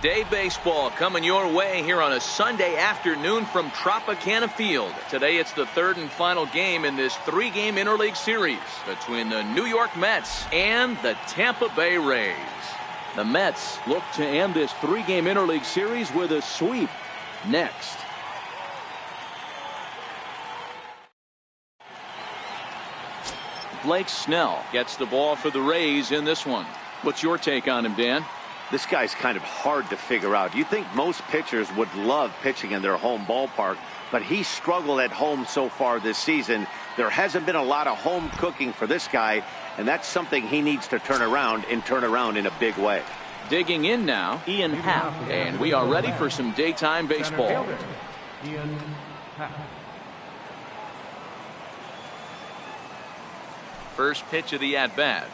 Day baseball coming your way here on a Sunday afternoon from Tropicana Field. Today it's the third and final game in this three-game interleague series between the New York Mets and the Tampa Bay Rays. The Mets look to end this three-game interleague series with a sweep. Next. Blake Snell gets the ball for the Rays in this one. What's your take on him, Dan? This guy's kind of hard to figure out. You think most pitchers would love pitching in their home ballpark, but he struggled at home so far this season. There hasn't been a lot of home cooking for this guy, and that's something he needs to turn around in a big way. Digging in now, Ian Happ, and we are ready for some daytime baseball. Ian Happ. First pitch of the at-bat.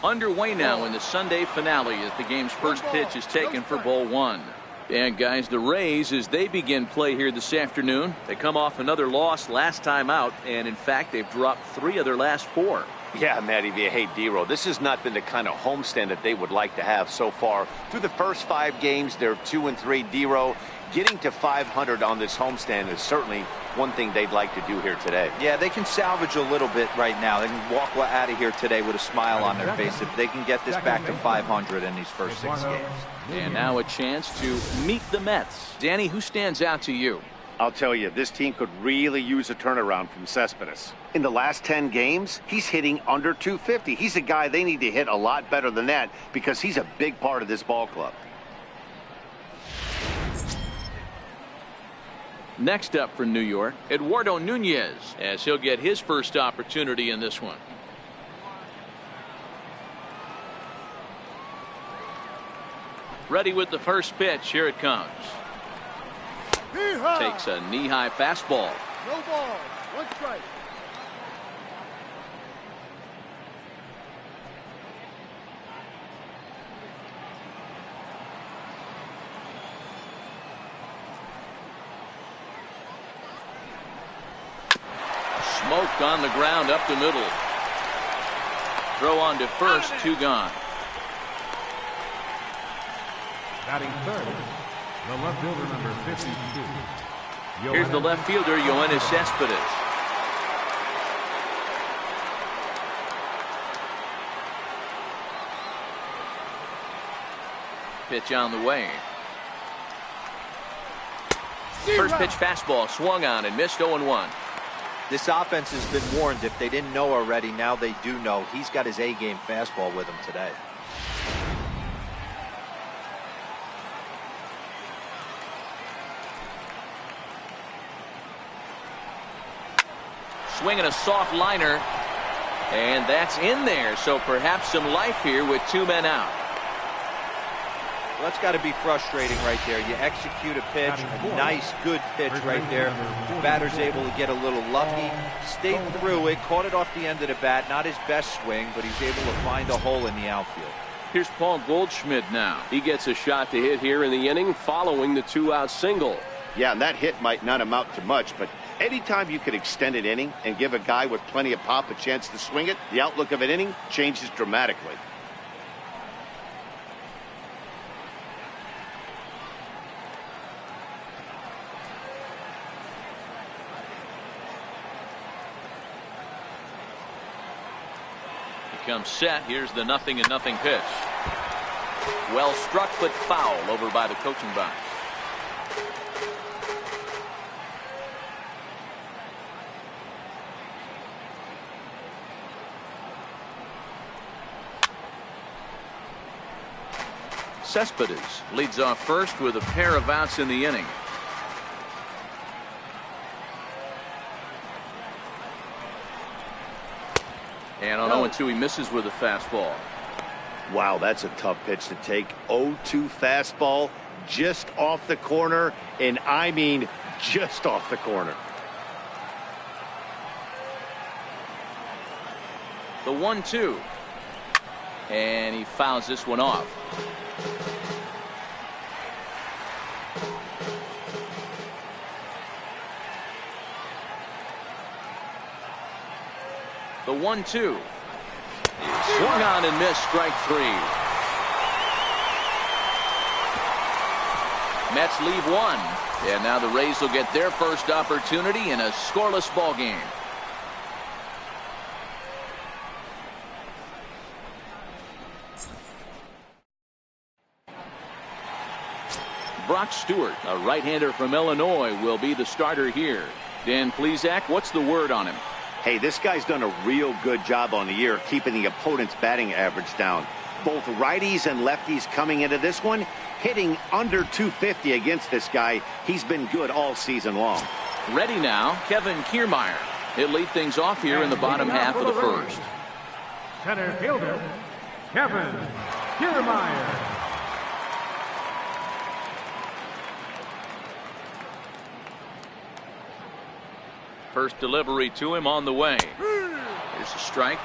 Underway now in the Sunday finale as the game's first pitch is taken for ball one. And guys, the Rays, as they begin play here this afternoon, they come off another loss last time out, and in fact they've dropped 3 of their last 4. Yeah, Matty V. Hey, D-Row, this has not been the kind of homestand that they would like to have so far. Through the first 5 games, they're 2-3. D-Row, getting to 500 on this homestand is certainly one thing they'd like to do here today. Yeah, they can salvage a little bit right now. They can walk out of here today with a smile on their face if they can get this back to 500 in these first 6 games. And now a chance to meet the Mets. Danny, who stands out to you? I'll tell you, this team could really use a turnaround from Cespedes. In the last 10 games, he's hitting under 250. He's a guy they need to hit a lot better than that because he's a big part of this ball club. Next up for New York, Eduardo Nunez, as he'll get his first opportunity in this one. Ready with the first pitch. Here it comes. Takes a knee-high fastball. No ball. 1 strike. Smoked on the ground up the middle. Throw on to first, 2 gone. Batting third, the left fielder, number 52. Here's the left fielder, Yoenis Cespedes. Pitch on the way. First pitch fastball swung on and missed 0-1. This offense has been warned. If they didn't know already, now they do know. He's got his A-game fastball with him today. Swinging a soft liner, and that's in there. So perhaps some life here with 2 men out. Well, that's got to be frustrating right there. You execute a pitch, a nice, good pitch right there. The batter's able to get a little lucky, stayed through it, caught it off the end of the bat. Not his best swing, but he's able to find a hole in the outfield. Here's Paul Goldschmidt now. He gets a shot to hit here in the inning following the 2-out single. Yeah, and that hit might not amount to much, but anytime you can extend an inning and give a guy with plenty of pop a chance to swing it, the outlook of an inning changes dramatically. Comes set. Here's the 0-0 pitch. Well struck but foul over by the coaching box. Cespedes leads off first with a pair of outs in the inning. And on 0-2, he misses with a fastball. Wow, that's a tough pitch to take. 0-2 fastball just off the corner, and I mean just off the corner. The 1-2. And he fouls this one off. The 1-2. Swung on and missed, strike 3. Mets leave one. And now the Rays will get their first opportunity in a scoreless ball game. Brock Stewart, a right-hander from Illinois, will be the starter here. Dan Plesac, what's the word on him? Hey, this guy's done a real good job on the year keeping the opponent's batting average down. Both righties and lefties coming into this one, hitting under 250 against this guy. He's been good all season long. Ready now, Kevin Kiermaier. He'll lead things off here in the bottom half of the first. Center fielder, Kevin Kiermaier. First delivery to him on the way. Here's a strike.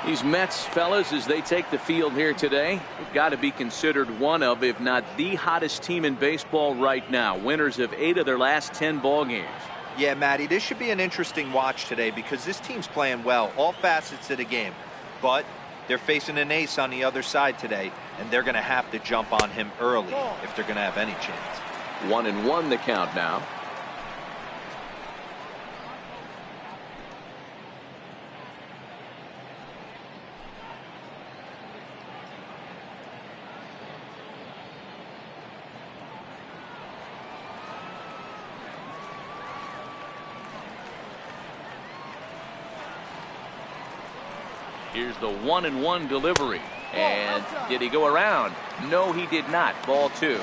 These Mets, fellas, as they take the field here today, have got to be considered one of, if not the hottest team in baseball right now. Winners of 8 of their last 10 ball games. Yeah, Matty, this should be an interesting watch today because this team's playing well, all facets of the game. But they're facing an ace on the other side today, and they're going to have to jump on him early if they're going to have any chance. 1-1 the count now. Here's the 1-1 delivery. And did he go around? No, he did not. Ball 2.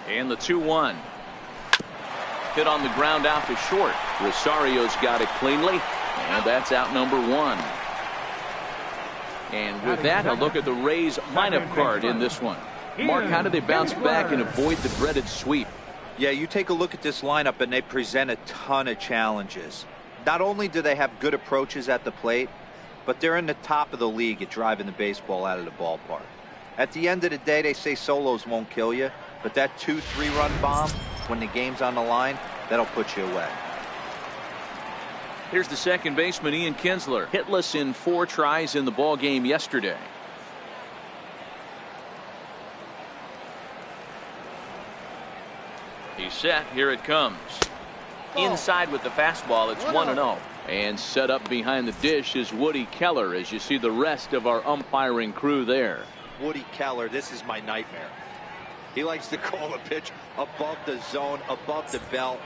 And the 2-1. Hit on the ground out to short. Rosario's got it cleanly. And that's out number 1. And with that, a look at the Rays lineup card in this one. Mark, how do they bounce back and avoid the dreaded sweep? Yeah, you take a look at this lineup and they present a ton of challenges. Not only do they have good approaches at the plate, but they're in the top of the league at driving the baseball out of the ballpark. At the end of the day, they say solos won't kill you, but that 2-3 run bomb, when the game's on the line, that'll put you away. Here's the second baseman, Ian Kinsler, hitless in 4 tries in the ball game yesterday. He's set. Here it comes. Inside with the fastball. It's 1-0. And set up behind the dish is Woody Keller, as you see the rest of our umpiring crew there. Woody Keller, this is my nightmare. He likes to call a pitch above the zone, above the belt.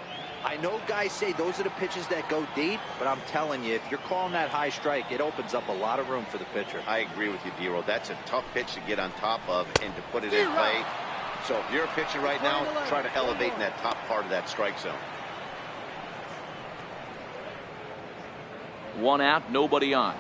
I know guys say those are the pitches that go deep, but I'm telling you, if you're calling that high strike, it opens up a lot of room for the pitcher. I agree with you, D-Roll. That's a tough pitch to get on top of and to put it in play. So if you're a pitcher right now, try to elevate in that top part of that strike zone. 1 out, nobody on.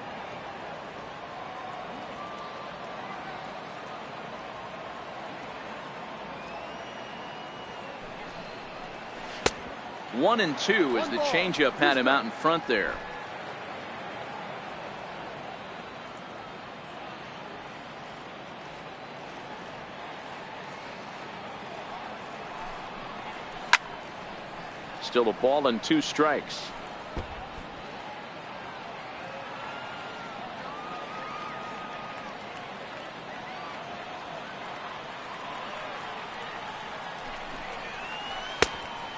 One and 2 as the changeup had him out in front there. Still a ball and 2 strikes.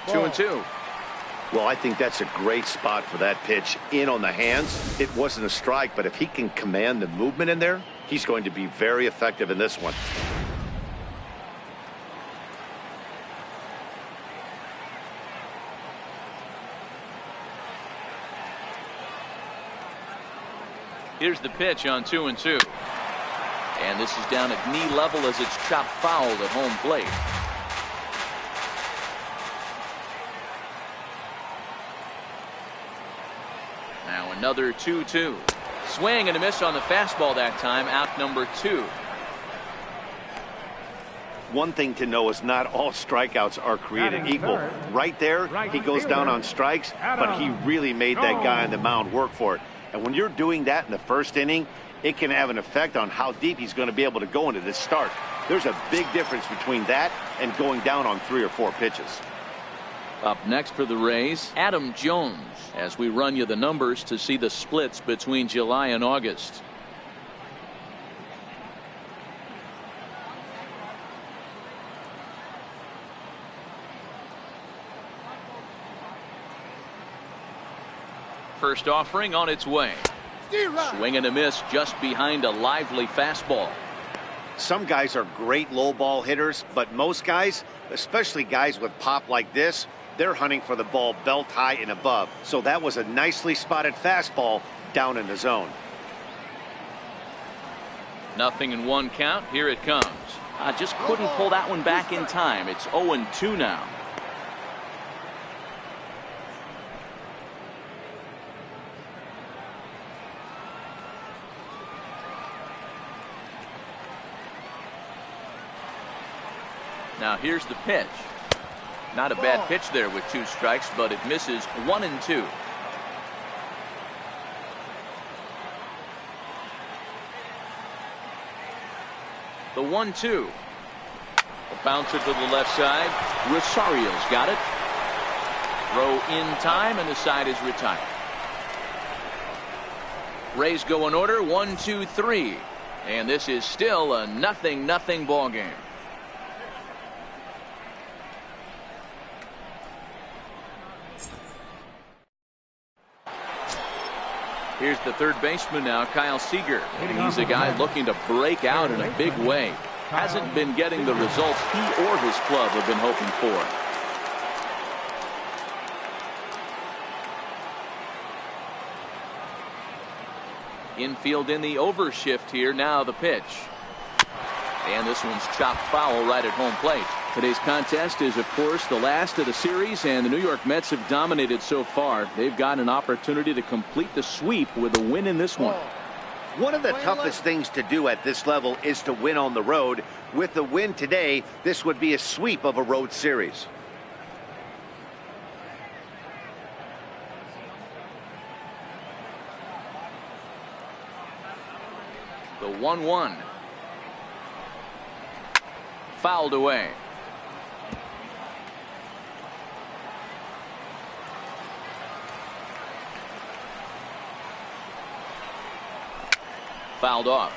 Two and 2. Well, I think that's a great spot for that pitch in on the hands. It wasn't a strike, but if he can command the movement in there, he's going to be very effective in this one. Here's the pitch on 2 and 2. And this is down at knee level as it's chopped foul at home plate. Now another 2-2. Swing and a miss on the fastball that time. Out number 2. One thing to know is not all strikeouts are created equal. Right there, he goes down on strikes, but he really made that guy on the mound work for it. And when you're doing that in the first inning, it can have an effect on how deep he's going to be able to go into this start. There's a big difference between that and going down on 3 or 4 pitches. Up next for the Rays, Adam Jones, as we run you the numbers to see the splits between July and August. First offering on its way. Swing and a miss just behind a lively fastball. Some guys are great low ball hitters, but most guys, especially guys with pop like this, they're hunting for the ball belt high and above. So that was a nicely spotted fastball down in the zone. 0-1 count. Here it comes. I just couldn't pull that one back in time. It's 0-2 now. Now here's the pitch. Not a bad pitch there with 2 strikes, but it misses 1-2. The 1-2. A bouncer to the left side. Rosario's got it. Throw in time, and the side is retired. Rays go in order, 1, 2, 3. And this is still a 0-0 ball game. Here's the third baseman now, Kyle Seager. And he's a guy looking to break out in a big way. Hasn't been getting the results he or his club have been hoping for. Infield in the overshift here. Now the pitch. And this one's chopped foul right at home plate. Today's contest is, of course, the last of the series, and the New York Mets have dominated so far. They've got an opportunity to complete the sweep with a win in this one. One of the toughest things to do at this level is to win on the road. With the win today, this would be a sweep of a road series. The 1-1. Fouled away. Fouled off.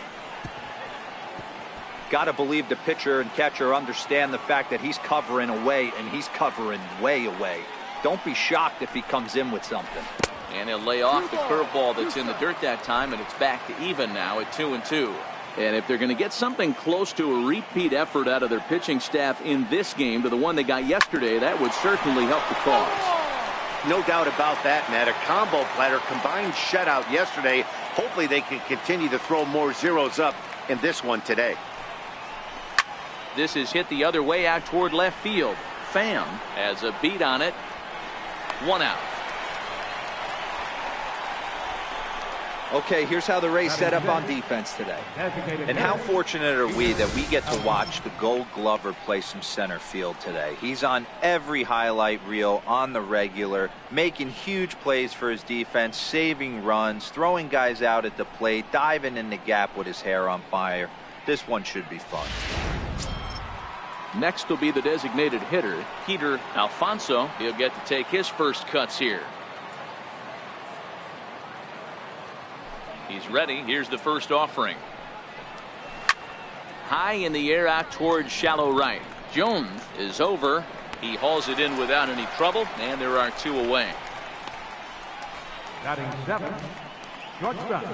Got to believe the pitcher and catcher understand the fact that he's covering away, and he's covering way away. Don't be shocked if he comes in with something. And he'll lay off the curveball that's in the dirt that time, and it's back to even now at 2-2. And if they're going to get something close to a repeat effort out of their pitching staff in this game to the one they got yesterday, that would certainly help the cause. No doubt about that, Matt. A combo platter, combined shutout yesterday. Hopefully they can continue to throw more zeros up in this one today. This is hit the other way out toward left field. Pham has a beat on it. 1 out. Okay, here's how the Rays set up on defense today. And how fortunate are we that we get to watch the Gold Glover play some center field today. He's on every highlight reel on the regular, making huge plays for his defense, saving runs, throwing guys out at the plate, diving in the gap with his hair on fire. This one should be fun. Next will be the designated hitter, Peter Alfonso. He'll get to take his first cuts here. He's ready. Here's the first offering. High in the air out towards shallow right. Jones is over. He hauls it in without any trouble, and there are 2 away. Batting 7, shortstop,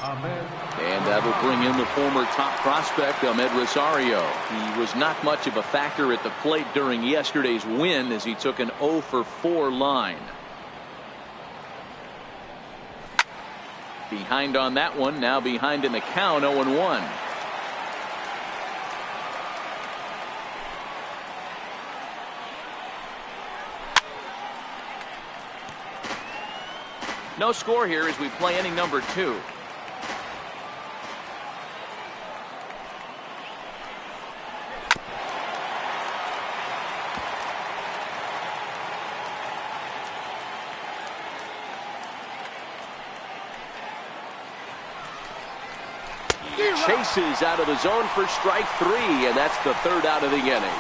Ahmed. And that'll bring in the former top prospect, Ahmed Rosario. He was not much of a factor at the plate during yesterday's win as he took an 0-for-4 line. Behind on that one, now behind in the count, 0-1. No score here as we play inning number 2. chases out of the zone for strike 3, and that's the 3rd out of the inning.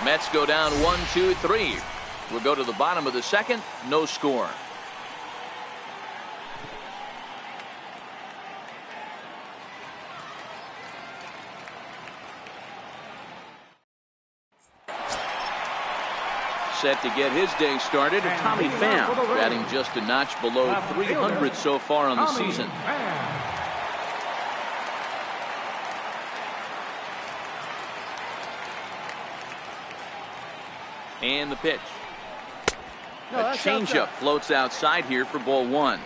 Mets go down 1-2-3. We'll go to the bottom of the 2nd. No score. Set to get his day started, Tommy Pham, batting just a notch below 300 so far on the season. And the pitch. A changeup floats outside here for ball 1.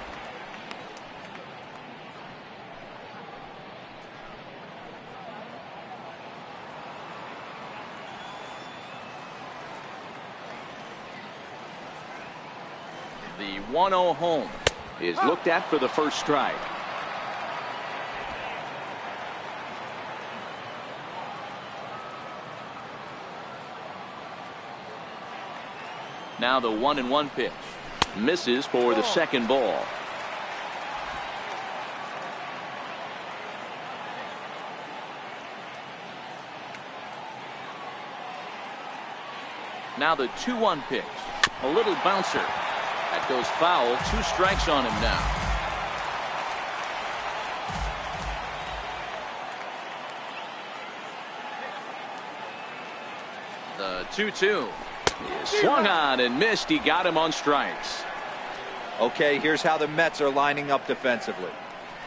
The 1-0 home is looked at for the first strike. Now the 1-1 pitch. Misses for the 2nd ball. Now the 2-1 pitch. A little bouncer. That goes foul. 2 strikes on him now. The 2-2. He swung on and missed. He got him on strikes. Okay, here's how the Mets are lining up defensively.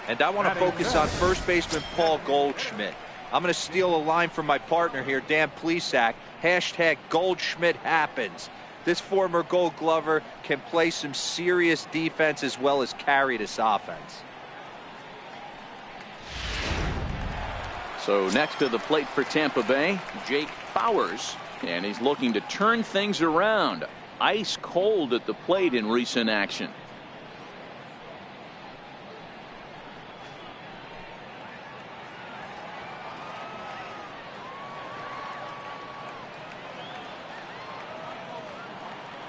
And I want to focus on first baseman Paul Goldschmidt. I'm going to steal a line from my partner here, Dan Plesac. Hashtag Goldschmidt happens. This former Gold Glover can play some serious defense as well as carry this offense. So next to the plate for Tampa Bay, Jake Bauers. And he's looking to turn things around. Ice cold at the plate in recent action.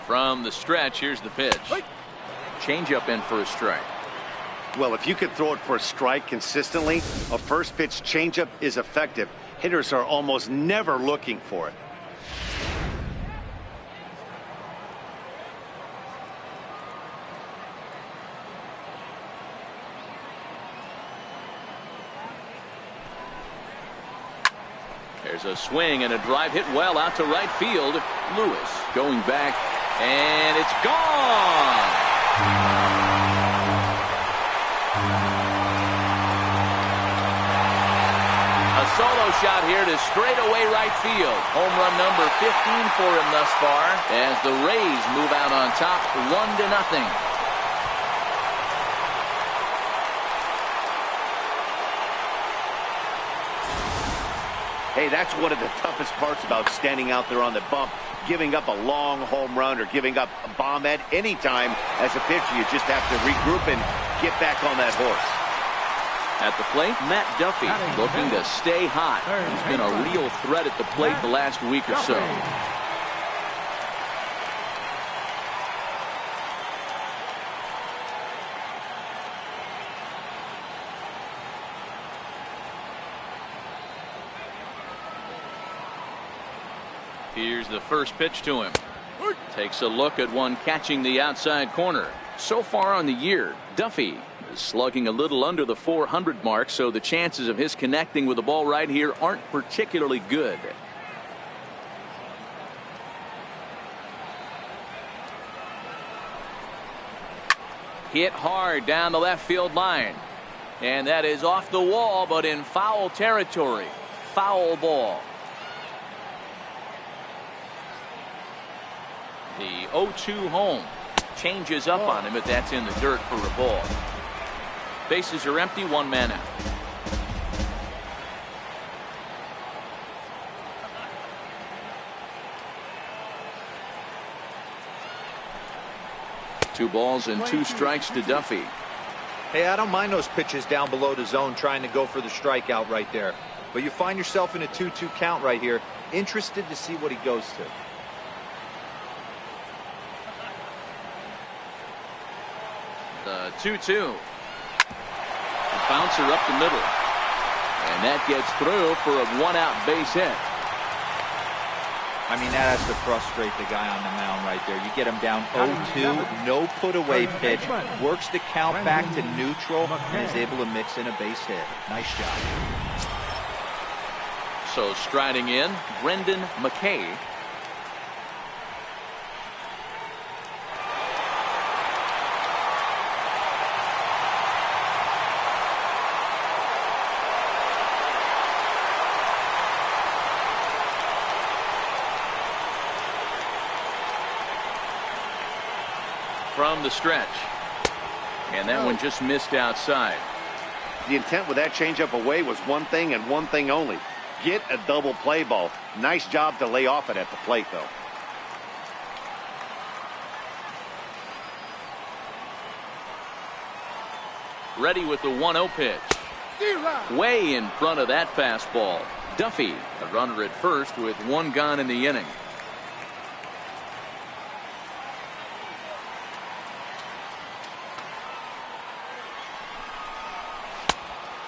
From the stretch, here's the pitch. Changeup in for a strike. Well, if you could throw it for a strike consistently, a first pitch changeup is effective. Hitters are almost never looking for it. There's a swing and a drive hit well out to right field. Lewis going back, and it's gone. A solo shot here to straightaway right field. Home run number 15 for him thus far as the Rays move out on top 1-0. Hey, that's one of the toughest parts about standing out there on the bump. Giving up a long home run or giving up a bomb at any time as a pitcher. You just have to regroup and get back on that horse. At the plate, Matt Duffy looking to stay hot. He's been a real threat at the plate the last week or so. Here's the first pitch to him. Takes a look at one catching the outside corner. So far on the year, Duffy is slugging a little under the 400 mark, so the chances of his connecting with the ball right here aren't particularly good. Hit hard down the left field line. And that is off the wall, but in foul territory. Foul ball. The 0-2 home changes up on him, but that's in the dirt for a ball. Bases are empty, 1 man out. Two balls and 2 strikes to Duffy. Hey, I don't mind those pitches down below the zone trying to go for the strikeout right there. But you find yourself in a 2-2 count right here. Interested to see what he goes to. The 2-2. Bouncer up the middle. And that gets through for a one-out base hit. I mean, that has to frustrate the guy on the mound right there. You get him down 0-2, no put-away pitch, works the count back to neutral, and is able to mix in a base hit. Nice job. So striding in, Brendan McKay. From the stretch. And that one just missed outside. The intent with that changeup away was one thing and one thing only. Get a double play ball. Nice job to lay off it at the plate, though. Ready with the 1-0 pitch. Way in front of that fastball. Duffy, a runner at first with one gone in the inning.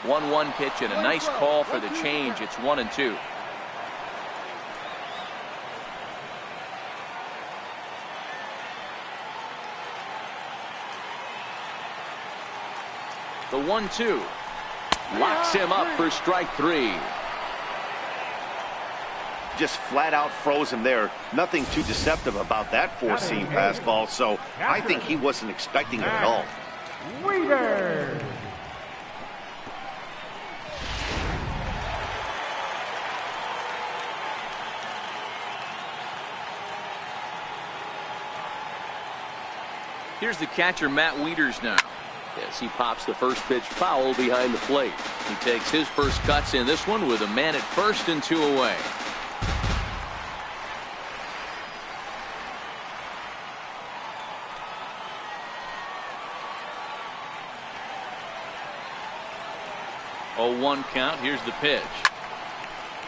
One pitch and a nice call for the change. It's 1-2. The 1-2 locks him up for strike 3. Just flat out froze him there. Nothing too deceptive about that four-seam fastball, so I think he wasn't expecting it at all. Weeder. Here's the catcher, Matt Wieters, now. As he pops the first pitch foul behind the plate. He takes his first cuts in this one with a man at first and 2 away. Oh, 1 count. Here's the pitch.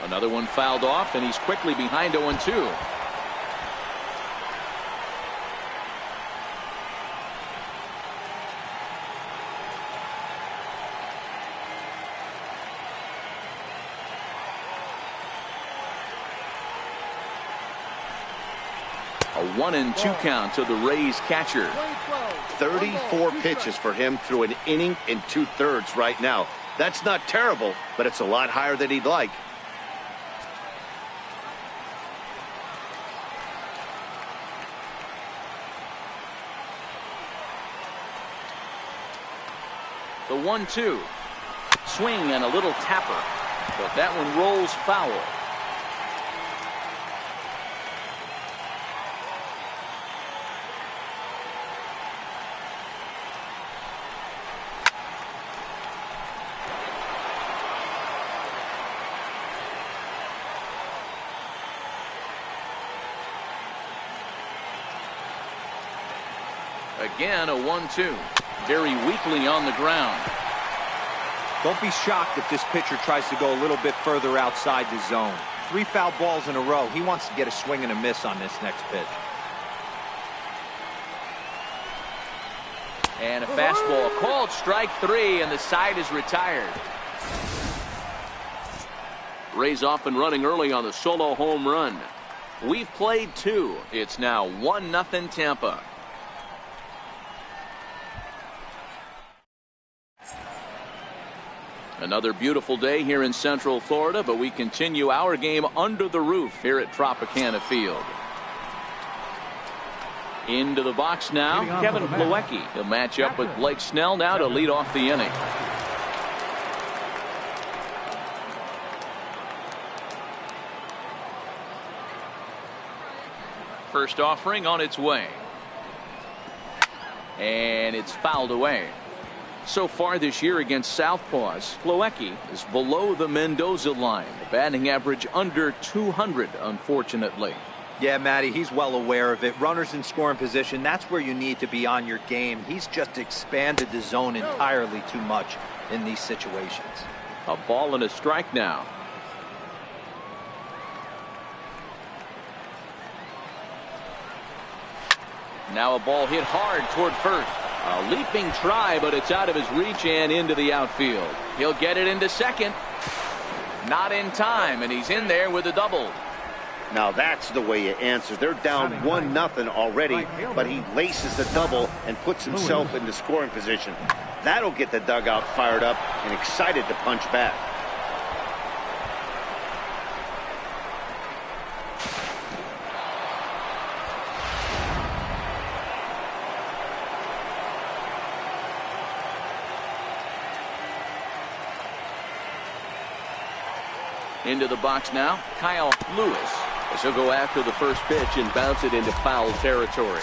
Another one fouled off, and he's quickly behind 0-2. A 1-2 count to the Rays catcher. 34 pitches for him through an inning and 2/3 right now. That's not terrible, but it's a lot higher than he'd like. The 1-2. Swing and a little tapper, but that one rolls foul. Again, a 1-2. Very weakly on the ground. Don't be shocked if this pitcher tries to go a little bit further outside the zone. 3 foul balls in a row. He wants to get a swing and a miss on this next pitch. And a fastball called strike 3, and the side is retired. Rays off and running early on the solo home run. We've played 2. It's now 1-0 Tampa. Another beautiful day here in Central Florida, but we continue our game under the roof here at Tropicana Field. Into the box now, Kevin Plawecki. He'll match up with Blake Snell now to lead off the inning. First offering on its way. And it's fouled away. So far this year against Southpaws, Plawecki is below the Mendoza line. The batting average under 200, unfortunately. Yeah, Matty, he's well aware of it. Runners in scoring position, that's where you need to be on your game. He's just expanded the zone entirely too much in these situations. A ball and a strike now. Now a ball hit hard toward first. A leaping try, but it's out of his reach and into the outfield. He'll get it into second. Not in time, and he's in there with a double. Now that's the way you answer. They're down 1-0 already, but he laces the double and puts himself into scoring position. That'll get the dugout fired up and excited to punch back. Into the box now, Kyle Lewis. As he'll go after the first pitch and bounce it into foul territory.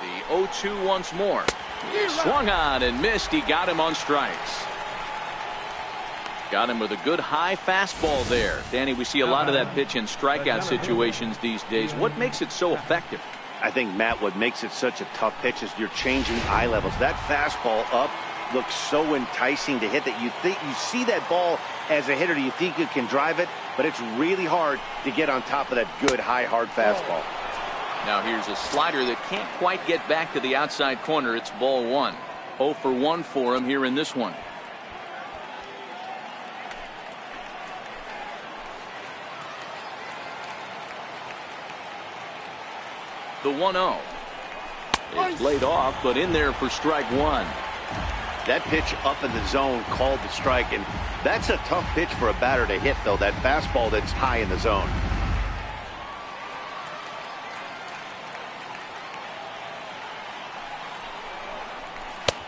The 0-2 once more. Swung on and missed. He got him on strikes. Got him with a good high fastball there. Danny, we see a lot of that pitch in strikeout situations these days. What makes it so effective? I think, Matt, what makes it such a tough pitch is you're changing eye levels. That fastball up looks so enticing to hit that you see that ball as a hitter. You think you can drive it, but it's really hard to get on top of that good high hard fastball. Now here's a slider that can't quite get back to the outside corner. It's ball one. 0 for 1 for him here in this one. The 1-0 is laid off, but in there for strike one. That pitch up in the zone called the strike, and that's a tough pitch for a batter to hit, though, that fastball that's high in the zone.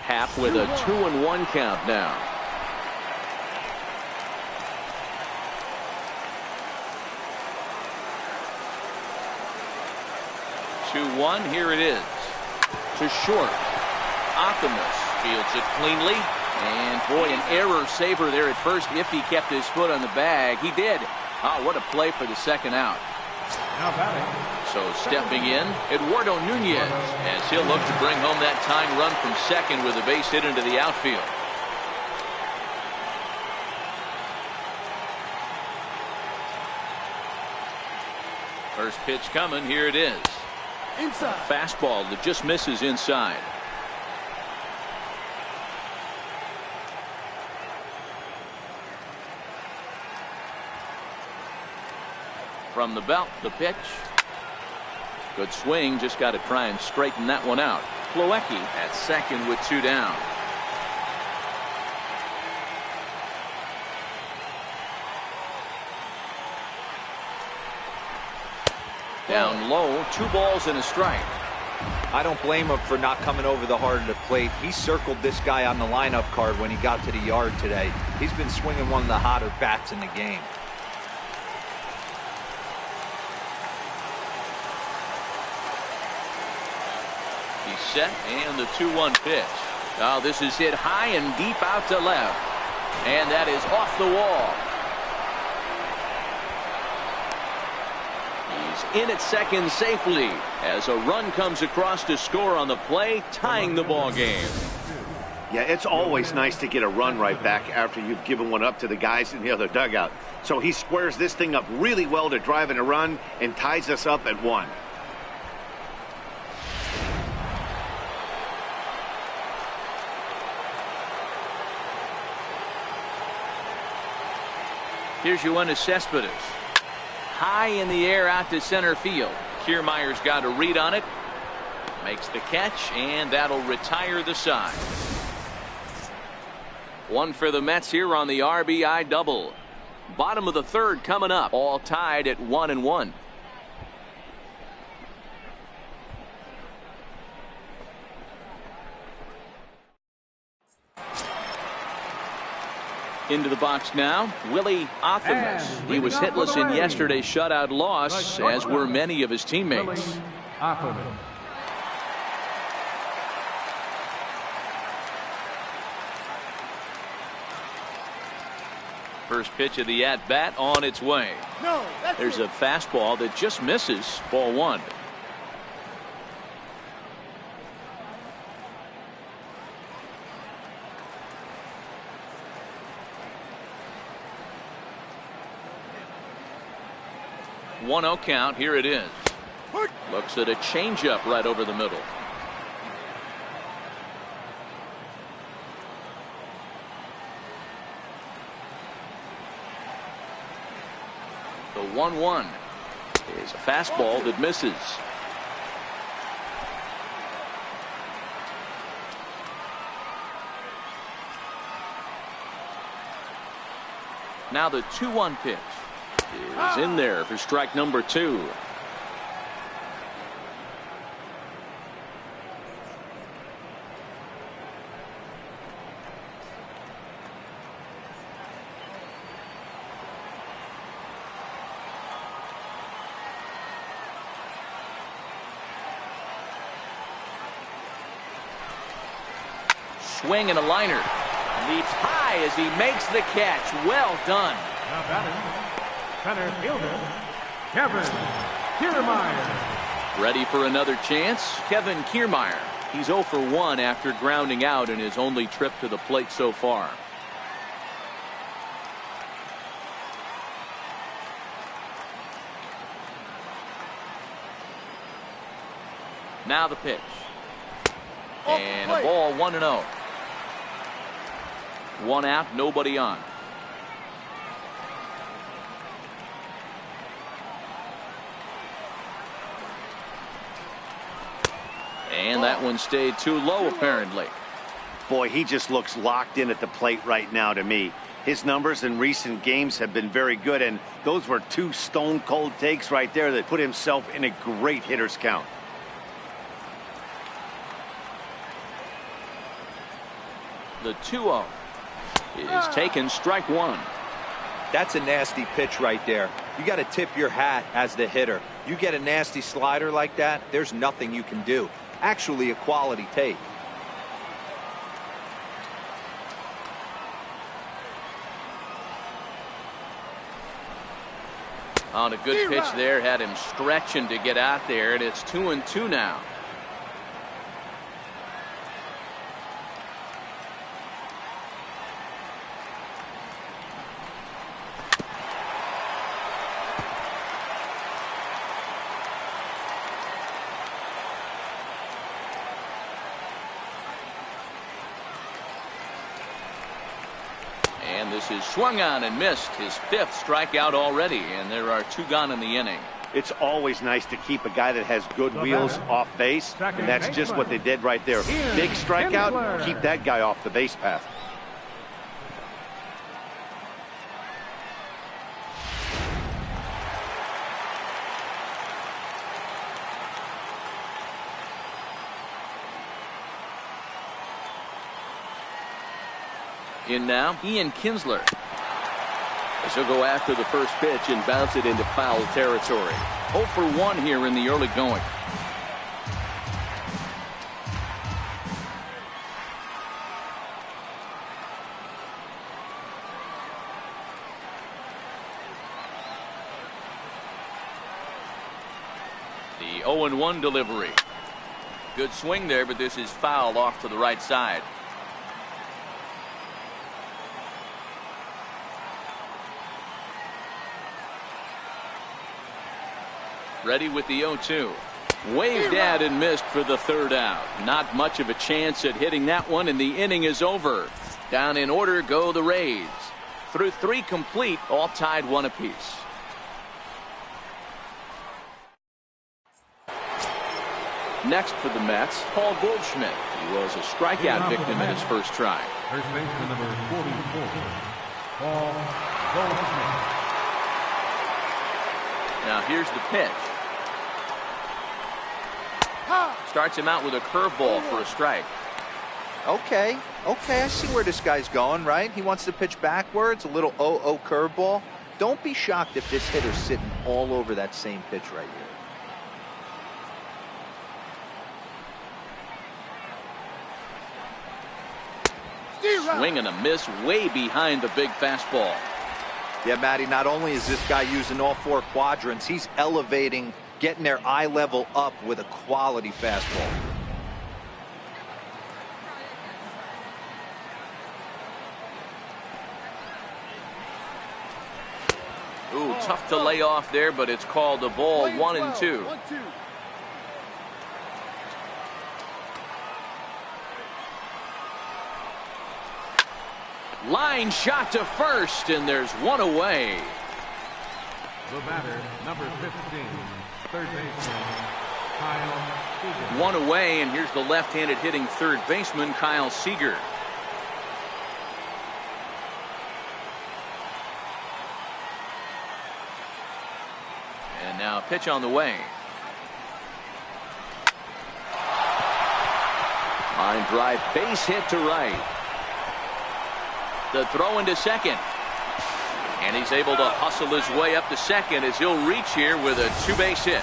Happ with a 2-1 count now. Here it is. To short. Optimus fields it cleanly. And boy, an error saver there at first if he kept his foot on the bag. He did. Oh, what a play for the second out. Now batting. So stepping in, Eduardo Nunez, as he'll look to bring home that tying run from second with a base hit into the outfield. First pitch coming. Here it is. Inside. Fastball that just misses inside. From the belt, the pitch. Good swing, just got to try and straighten that one out. Plawecki at second with 2 down. Down low, 2 balls and a strike. I don't blame him for not coming over the hard of the plate. He circled this guy on the lineup card when he got to the yard today. He's been swinging one of the hotter bats in the game. He's set, and the 2-1 pitch. Now this is hit high and deep out to left. And that is off the wall. He's in at second safely as a run comes across to score on the play, tying the ball game. Yeah, it's always nice to get a run right back after you've given one up to the guys in the other dugout. So he squares this thing up really well to drive in a run and ties us up at 1. Here's Yoenis Cespedes. High in the air out to center field. Kiermaier's got a read on it. Makes the catch, and that'll retire the side. 1 for the Mets here on the RBI double. Bottom of the third coming up. All tied at 1-1. Into the box now, Willie Athamas. He was hitless in yesterday's shutout loss, as were many of his teammates. First pitch of the at-bat on its way. There's a fastball that just misses. Ball one. One 0 count. Here it is. Looks at a changeup right over the middle. The 1-1 is a fastball that misses. Now the 2-1 pitch is in there for strike number 2. Swing and a liner. Leaps high as he makes the catch. Well done. Now batting, center fielder, Kevin Kiermaier. Ready for another chance? Kevin Kiermaier. He's 0 for 1 after grounding out in his only trip to the plate so far. Now the pitch. And a ball, 1-0. 1 out, nobody on. And that one stayed too low, apparently. Boy, he just looks locked in at the plate right now to me. His numbers in recent games have been very good, and those were 2 stone-cold takes right there that put himself in a great hitter's count. The 2-0 is taken, strike 1. That's a nasty pitch right there. You got to tip your hat as the hitter. You get a nasty slider like that, there's nothing you can do. Actually a quality take. On a good pitch there, had him stretching to get out there, and it's 2-2 now. And this is swung on and missed, his 5th strikeout already, and there are 2 gone in the inning. It's always nice to keep a guy that has good wheels off base, and that's just what they did right there. Big strikeout, keep that guy off the base path. In now, Ian Kinsler. As he'll go after the first pitch and bounce it into foul territory. 0 for 1 here in the early going. The 0-1 delivery. Good swing there, but this is fouled off to the right side. Ready with the 0-2. Waved at and missed for the 3rd out. Not much of a chance at hitting that one, and the inning is over. Down in order go the Rays. Through 3 complete, all tied 1 apiece. Next for the Mets, Paul Goldschmidt. He was a strikeout victim in his first try. First baseman number 44, Paul Goldschmidt. Now here's the pitch. Starts him out with a curveball for a strike. Okay, I see where this guy's going, right? He wants to pitch backwards, a little 0-0 curveball. Don't be shocked if this hitter's sitting all over that same pitch right here. Swing and a miss way behind the big fastball. Yeah, Matty, not only is this guy using all four quadrants, he's elevating, getting their eye level up with a quality fastball. Ooh, tough to lay off there, but it's called a ball. 1-2. Line shot to first, and there's one away. The batter, number 15, third baseman, Kyle Seager. One away, and here's the left-handed hitting third baseman, Kyle Seager. And now pitch on the way. Line drive, base hit to right. The throw into second. And he's able to hustle his way up to second as he'll reach here with a two-base hit.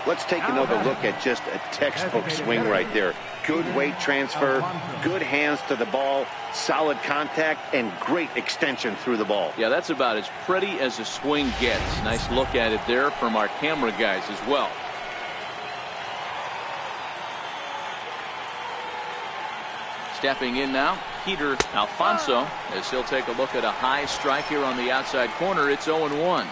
Let's take another look at just a textbook swing right there. Good weight transfer, good hands to the ball, solid contact, and great extension through the ball. Yeah, that's about as pretty as a swing gets. Nice look at it there from our camera guys as well. Stepping in now, Peter Alfonso, as he'll take a look at a high strike here on the outside corner. It's 0-1.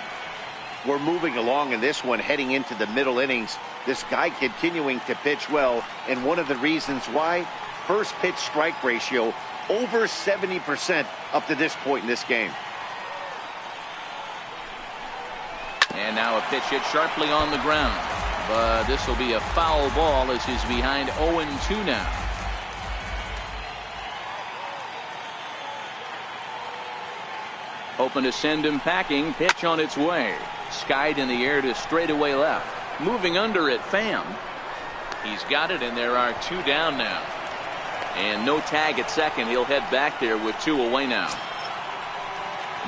We're moving along in this one, heading into the middle innings. This guy continuing to pitch well, and one of the reasons why, first pitch strike ratio over 70% up to this point in this game. And now a pitch hit sharply on the ground, but this will be a foul ball as he's behind 0-2 now. Hoping to send him packing. Pitch on its way. Skied in the air to straightaway left. Moving under it, Pham. He's got it, and there are two down now. And no tag at second. He'll head back there with two away now.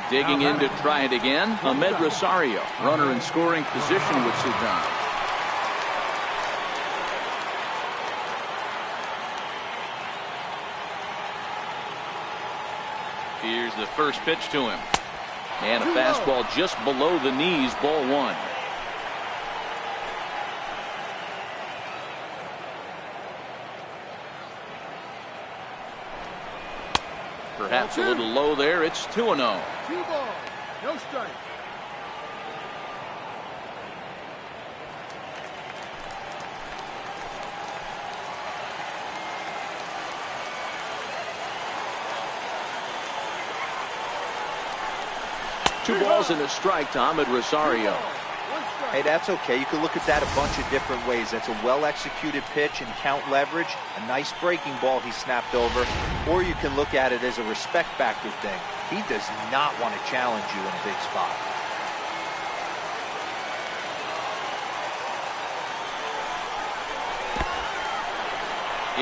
Digging in to try it again, Amed Rosario. Runner in scoring position with Sudan. Here's the first pitch to him. And a fastball just below the knees, ball one. Perhaps a little low there. It's 2-0. 2 balls, no strike. Two balls and a strike to Amed Rosario. Hey, that's okay. You can look at that a bunch of different ways. That's a well-executed pitch and count leverage. A nice breaking ball he snapped over. Or you can look at it as a respect factor thing. He does not want to challenge you in a big spot.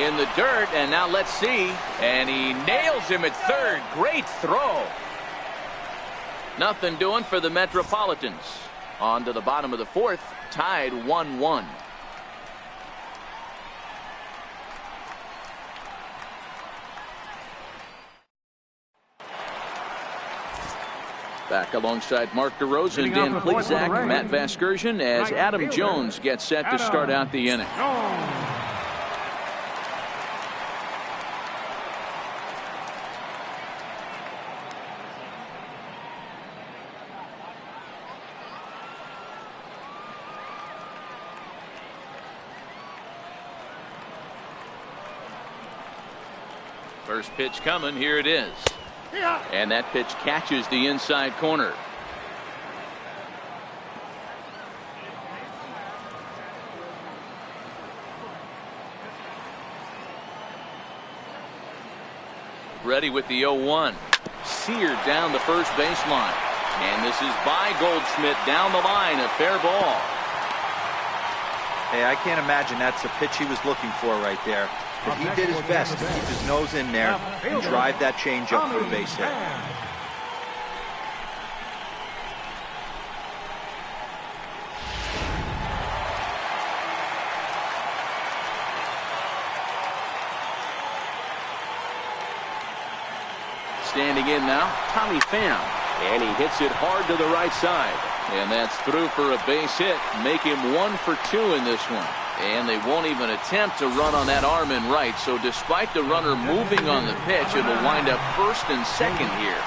In the dirt, and now let's see. And he nails him at third. Great throw. Nothing doing for the Metropolitans. On to the bottom of the fourth, tied 1-1. Back alongside Mark DeRosa, Dan Plesac, Matt Vasgersian, as Adam Jones gets set to start out the inning. First pitch coming, here it is. And that pitch catches the inside corner. Ready with the 0-1. Seared down the first baseline. And this is by Goldschmidt down the line, a fair ball. Hey, I can't imagine that's the pitch he was looking for right there. But he did his best to keep his nose in there and drive that changeup for a base hit. Standing in now, Tommy Pham. And he hits it hard to the right side. And that's through for a base hit. Make him 1 for 2 in this one. And they won't even attempt to run on that arm in right. So despite the runner moving on the pitch, it'll wind up first and second here.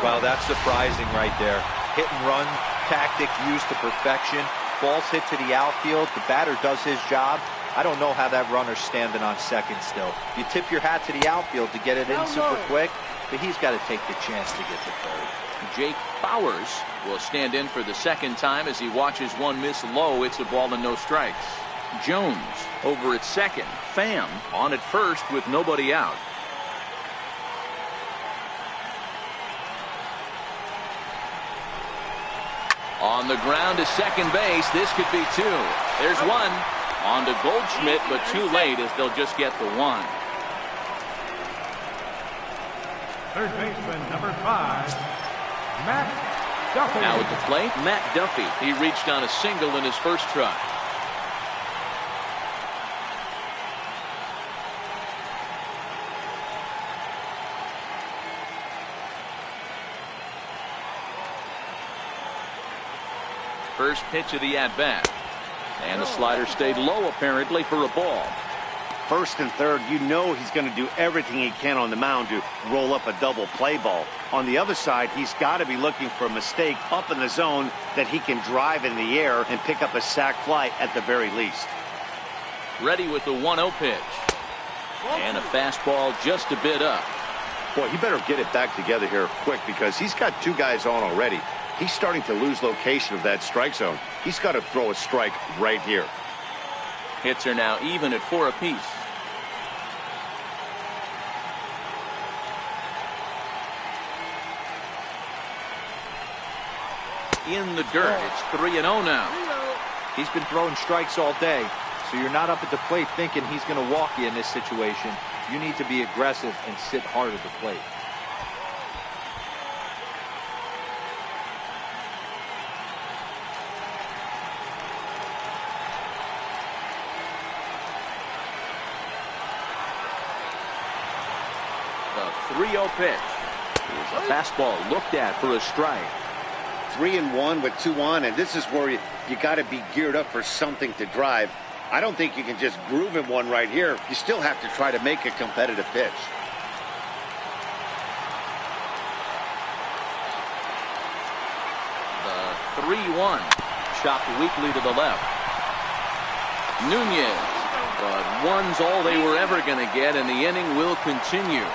Well, that's surprising right there. Hit and run tactic used to perfection. Ball's hit to the outfield. The batter does his job. I don't know how that runner's standing on second still. You tip your hat to the outfield to get it in super quick, but he's got to take the chance to get to third. Jake Bauers will stand in for the second time as he watches one miss low. It's a ball and no strikes. Jones over at second. Pham on at first with nobody out. On the ground to second base. This could be 2. There's 1. On to Goldschmidt, but too late as they'll just get the 1. Third baseman, number 5, Matt Duffy. Now at the plate, Matt Duffy. He reached on a single in his first try. First pitch of the at-bat. And the slider stayed low apparently for a ball. First and third, you know he's going to do everything he can on the mound to roll up a double play ball. On the other side, he's got to be looking for a mistake up in the zone that he can drive in the air and pick up a sac fly at the very least. Ready with the 1-0 pitch. And a fastball just a bit up. Boy, he better get it back together here quick because he's got 2 guys on already. He's starting to lose location of that strike zone. He's got to throw a strike right here. Hits are now even at 4 apiece. In the dirt. It's 3-0 now. He's been throwing strikes all day, so you're not up at the plate thinking he's going to walk you in this situation. You need to be aggressive and sit hard at the plate. The 3-0 pitch. It's a fastball looked at for a strike. 3-1 with 2 on, and this is where you got to be geared up for something to drive. I don't think you can just groove him one right here. You still have to try to make a competitive pitch. The 3-1 chopped weakly to the left. Nunez, but 1's all they were ever going to get, and the inning will continue.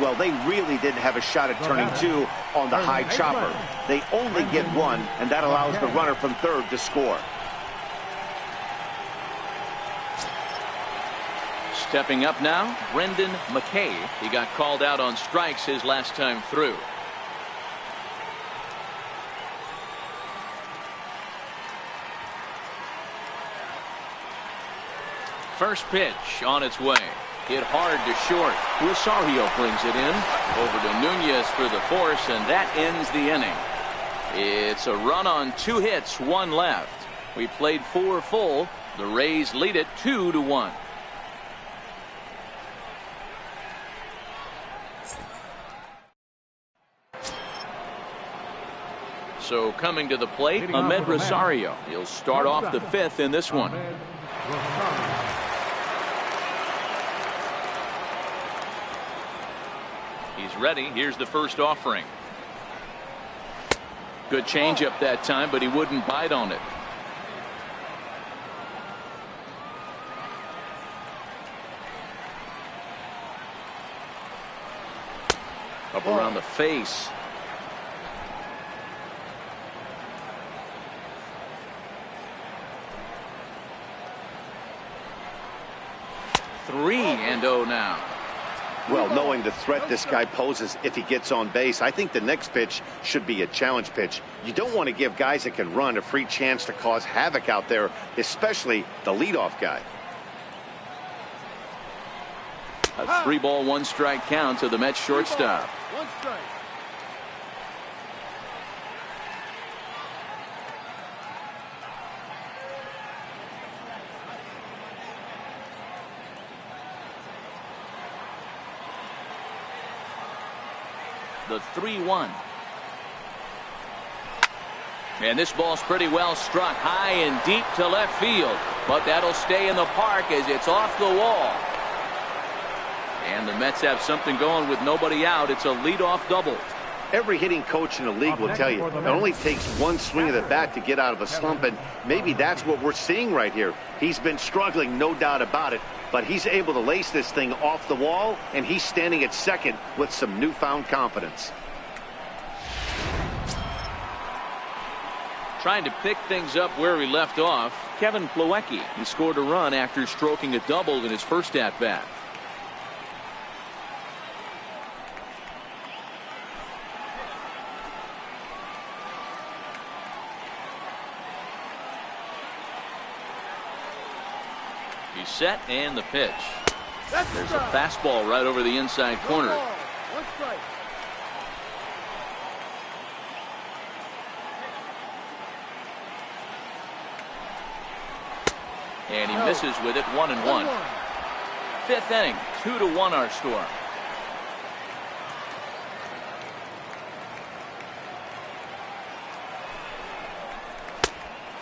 Well, they really didn't have a shot at turning 2 on the high chopper. They only get 1, and that allows the runner from third to score. Stepping up now, Brendan McKay. He got called out on strikes his last time through. First pitch on its way. Hit hard to short. Rosario brings it in. Over to Nunez for the force, and that ends the inning. It's a run on 2 hits, 1 left. We played 4 full. The Rays lead it 2-1. So coming to the plate, Ahmed Rosario. He'll start off the 5th in this one. He's ready. Here's the first offering. Good changeup that time, but he wouldn't bite on it. Up around the face. Three and 0 now. Well, knowing the threat this guy poses if he gets on base, I think the next pitch should be a challenge pitch. You don't want to give guys that can run a free chance to cause havoc out there, especially the leadoff guy. A 3-ball, 1-strike count to the Mets shortstop. 1 strike. The 3-1. And this ball's pretty well struck high and deep to left field. But that'll stay in the park as it's off the wall. And the Mets have something going with nobody out. It's a leadoff double. Every hitting coach in the league will tell you it only takes one swing of the bat to get out of a slump, and maybe that's what we're seeing right here. He's been struggling, no doubt about it, but he's able to lace this thing off the wall, and he's standing at second with some newfound confidence. Trying to pick things up where he left off, Kevin Plawecki. He scored a run after stroking a double in his first at-bat. He's set, and the pitch. There's a fastball right over the inside corner. 1 strike. And he misses with it. 1-1. 5th inning, 2-1 our score.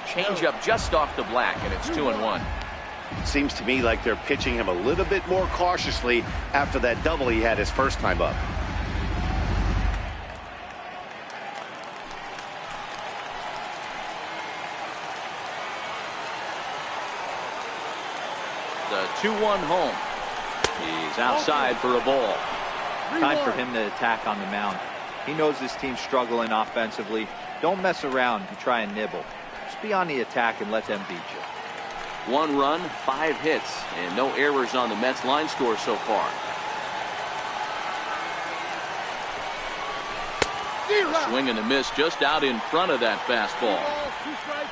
Change up just off the black, and it's 2-1. Seems to me like they're pitching him a little bit more cautiously after that double he had his first time up. The 2-1 home. He's outside for a ball. Time for him to attack on the mound. He knows this team's struggling offensively. Don't mess around and try and nibble. Just be on the attack and let them beat you. 1 run, 5 hits, and no errors on the Mets line score so far. Swing and a miss just out in front of that fastball.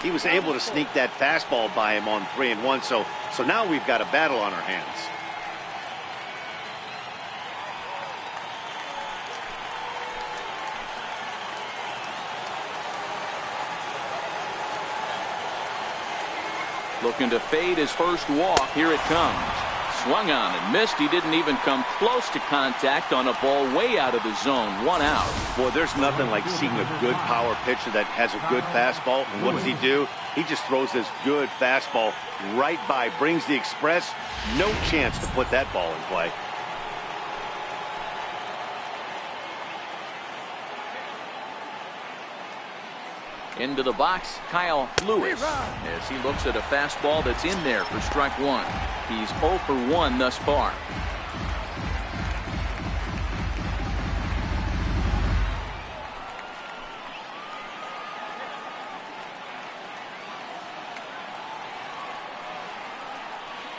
He was able to sneak that fastball by him on 3-1, so now we've got a battle on our hands. Looking to fade his first walk. Here it comes. Swung on and missed. He didn't even come close to contact on a ball way out of the zone. 1 out. Boy, there's nothing like seeing a good power pitcher that has a good fastball. And what does he do? He just throws this good fastball right by, brings the express. No chance to put that ball in play. Into the box, Kyle Lewis, as he looks at a fastball that's in there for strike 1. He's 0 for 1 thus far.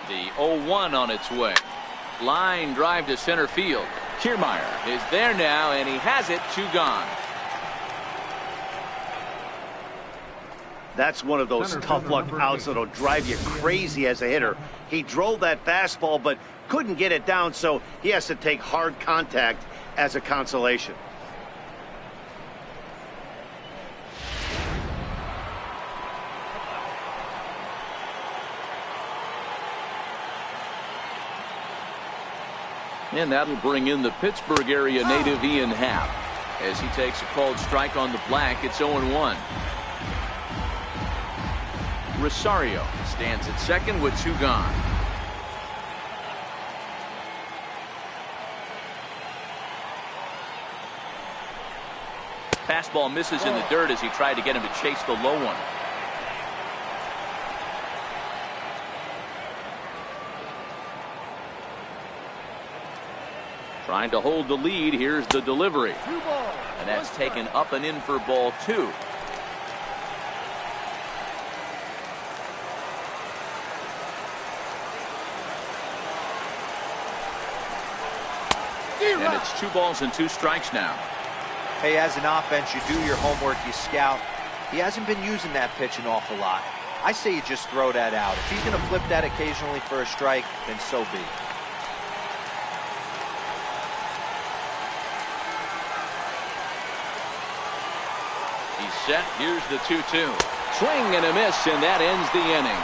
The 0-1 on its way. Line drive to center field. Kiermaier is there now, and he has it. 2 gone. That's one of those tough luck outs that'll drive you crazy as a hitter. He drove that fastball but couldn't get it down, so he has to take hard contact as a consolation. And that'll bring in the Pittsburgh area native Ian Happ. As he takes a called strike on the black, it's 0-1. Rosario stands at second with 2 gone. Fastball misses in the dirt as he tried to get him to chase the low one. Trying to hold the lead. Here's the delivery. And that's taken up and in for ball 2. And it's 2 balls and 2 strikes now. Hey, as an offense, you do your homework, you scout. He hasn't been using that pitch an awful lot. I say you just throw that out. If he's going to flip that occasionally for a strike, then so be it. set. Here's the 2-2. Swing and a miss, and that ends the inning.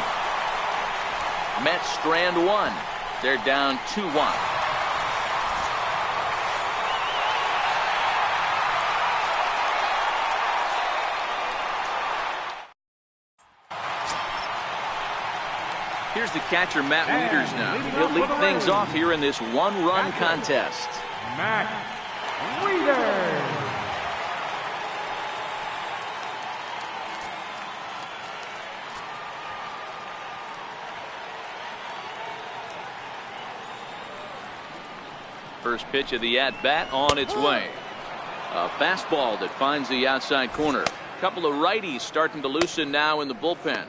Mets strand one. They're down 2-1. Here's the catcher, Matt Wieters now. He'll lead things off here in this one-run contest. Matt Wieters. First pitch of the at-bat on its way. A fastball that finds the outside corner. A couple of righties starting to loosen now in the bullpen.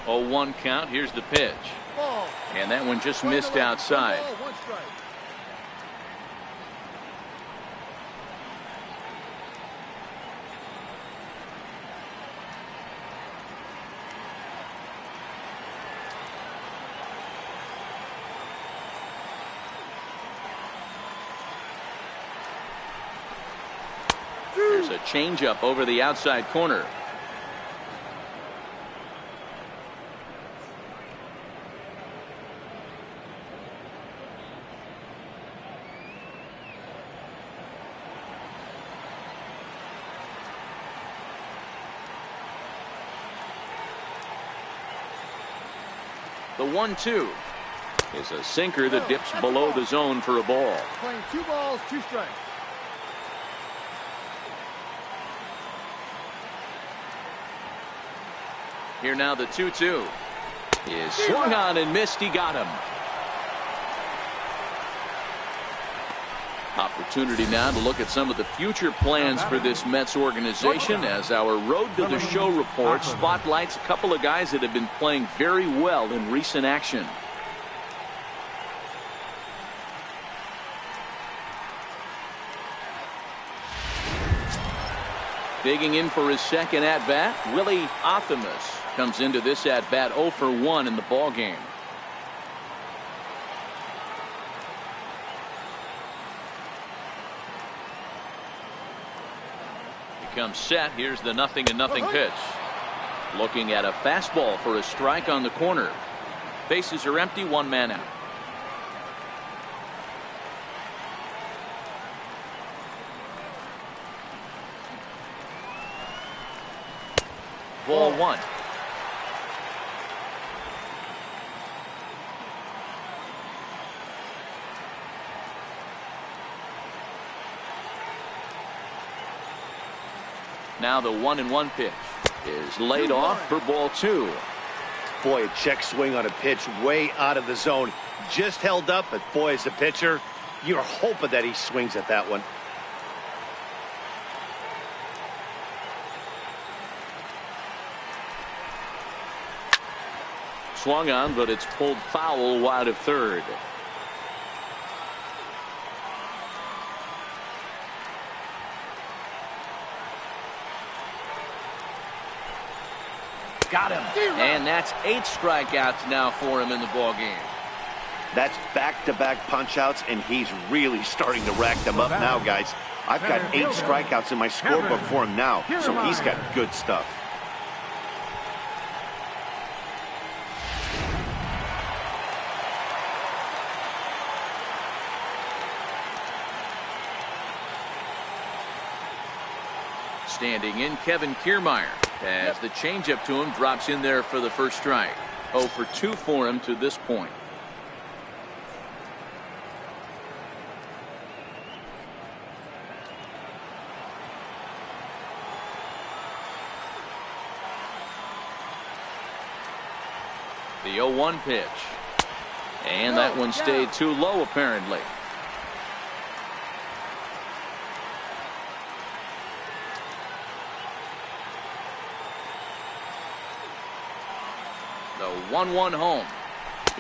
Oh, 1 count. Here's the pitch. Ball. And that one just missed outside. 1 ball, 1 strike. There's a changeup over the outside corner. The 1-2 is a sinker that dips below the zone for a ball. Playing 2 balls, 2 strikes. Here now the 2-2 is swung on and missed. He got him. Opportunity now to look at some of the future plans for this Mets organization as our Road to the Show report spotlights a couple of guys that have been playing very well in recent action. Digging in for his second at-bat, Willie Optimus comes into this at-bat 0 for 1 in the ballgame. Comes set. Here's the 0-0 pitch. Looking at a fastball for a strike on the corner. Bases are empty, 1 man out. Ball 1. Now the 1-1 pitch is laid off for ball 2. Boy, a check swing on a pitch way out of the zone. Just held up, but boy, as a pitcher, you're hoping that he swings at that one. Swung on, but it's pulled foul wide of third. Got him. And that's 8 strikeouts now for him in the ballgame. That's back-to-back punch-outs, and he's really starting to rack them up now, guys. I've got 8 strikeouts in my scorebook for him now, so he's got good stuff. Standing in, Kevin Kiermaier, as the changeup to him drops in there for the first strike. 0 for 2 for him to this point. The 0-1 pitch. And that one stayed too low, apparently. The 1-1 home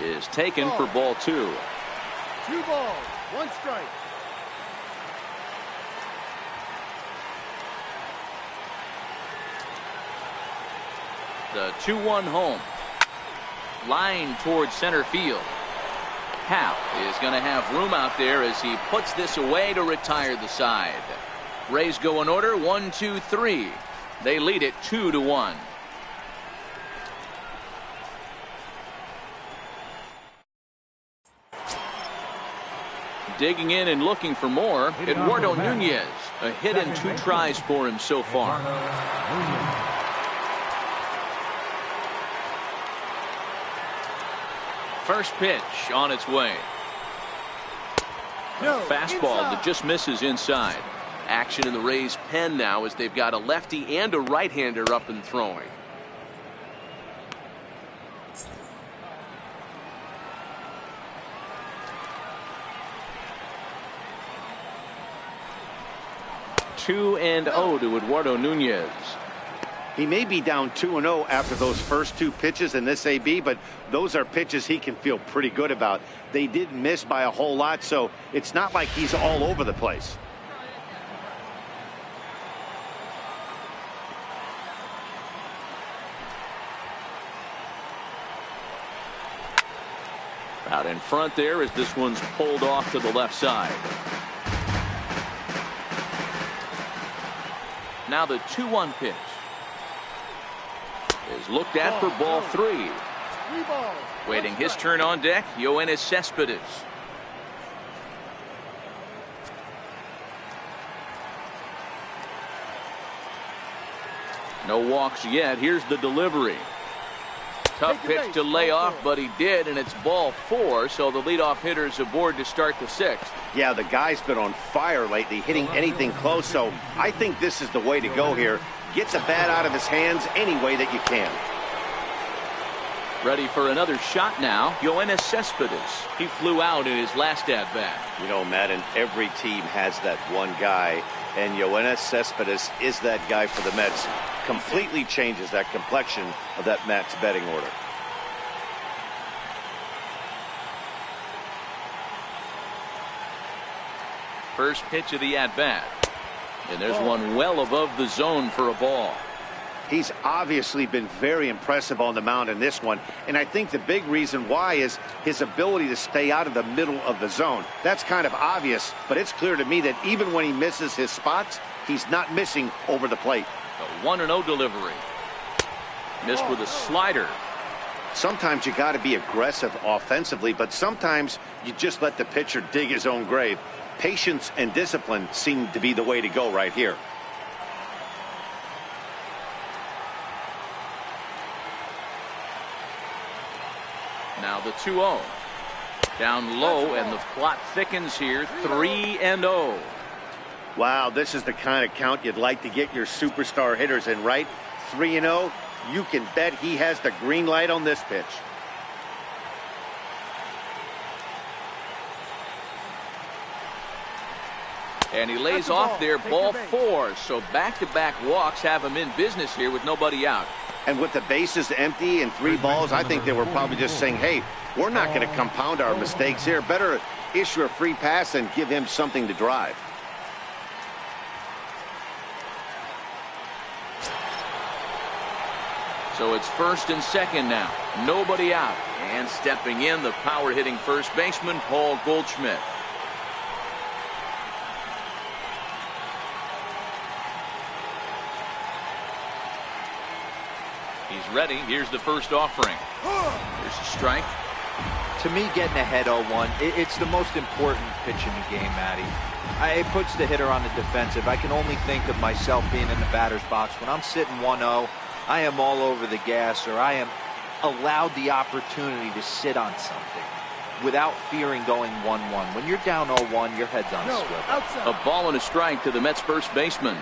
is taken for ball 2. 2 balls, 1 strike. The 2-1 home. Line towards center field. Happ is going to have room out there as he puts this away to retire the side. Rays go in order 1, 2, 3. They lead it 2-1. Digging in and looking for more, Eduardo Nunez. A hit and 2 tries for him so far. First pitch on its way. Fastball that just misses inside. Action in the Rays' pen now as they've got a lefty and a right-hander up and throwing. Two and 0 to Eduardo Nunez. He may be down 2-0 after those first 2 pitches in this AB, but those are pitches he can feel pretty good about. They did miss by a whole lot, so it's not like he's all over the place. Out in front there as this one's pulled off to the left side. Now the 2-1 pitch is looked at for ball 3. Waiting his turn on deck, Yoenis Cespedes. No walks yet. Here's the delivery. Tough pitch to lay off, but he did, and it's ball 4, so the leadoff hitter's aboard to start the 6th. Yeah, the guy's been on fire lately, hitting anything close, so I think this is the way to go here. Get the bat out of his hands any way that you can. Ready for another shot now, Yoenis Cespedes. He flew out in his last at-bat. You know, Madden, every team has that one guy, and Yoenis Cespedes is that guy for the Mets. Completely changes that complexion of that Mets betting order. First pitch of the at-bat. And there's one well above the zone for a ball. He's obviously been very impressive on the mound in this one, and I think the big reason why is his ability to stay out of the middle of the zone. That's kind of obvious, but it's clear to me that even when he misses his spots, he's not missing over the plate. The 1-0 delivery. Missed with a slider. Sometimes you got to be aggressive offensively, but sometimes you just let the pitcher dig his own grave. Patience and discipline seem to be the way to go right here. Now the 2-0. Down low, and the plot thickens here. 3-0. Wow, this is the kind of count you'd like to get your superstar hitters in, right? 3-0. You can bet he has the green light on this pitch. And he lays off there, ball 4. So back-to-back walks have him in business here with nobody out. And with the bases empty and 3 balls, I think they were probably just saying, hey, we're not going to compound our mistakes here. Better issue a free pass and give him something to drive. So it's first and second now. Nobody out. And stepping in, the power-hitting first baseman, Paul Goldschmidt. He's ready. Here's the first offering. Here's a strike. To me, getting ahead 0-1, it's the most important pitch in the game, Matty. It puts the hitter on the defensive. I can only think of myself being in the batter's box. When I'm sitting 1-0, I am all over the gas, or I am allowed the opportunity to sit on something without fearing going 1-1. When you're down 0-1, your head's on a swivel. A ball and a strike to the Mets first baseman.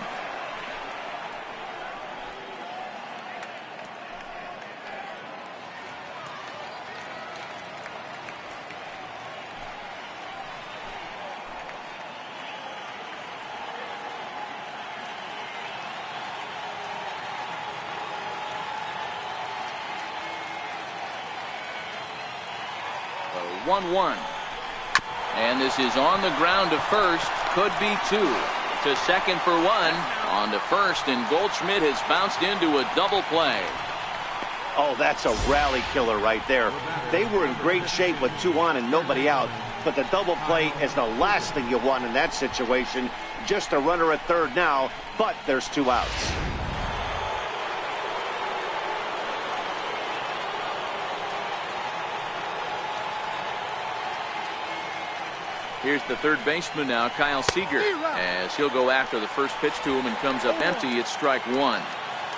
The 1-1. And this is on the ground to first. Could be 2. To second for 1. On to first, and Goldschmidt has bounced into a double play. Oh, that's a rally killer right there. They were in great shape with 2 on and nobody out, but the double play is the last thing you want in that situation. Just a runner at third now, but there's 2 outs. Here's the third baseman now, Kyle Seager, as he'll go after the first pitch to him and comes up empty. It's strike 1.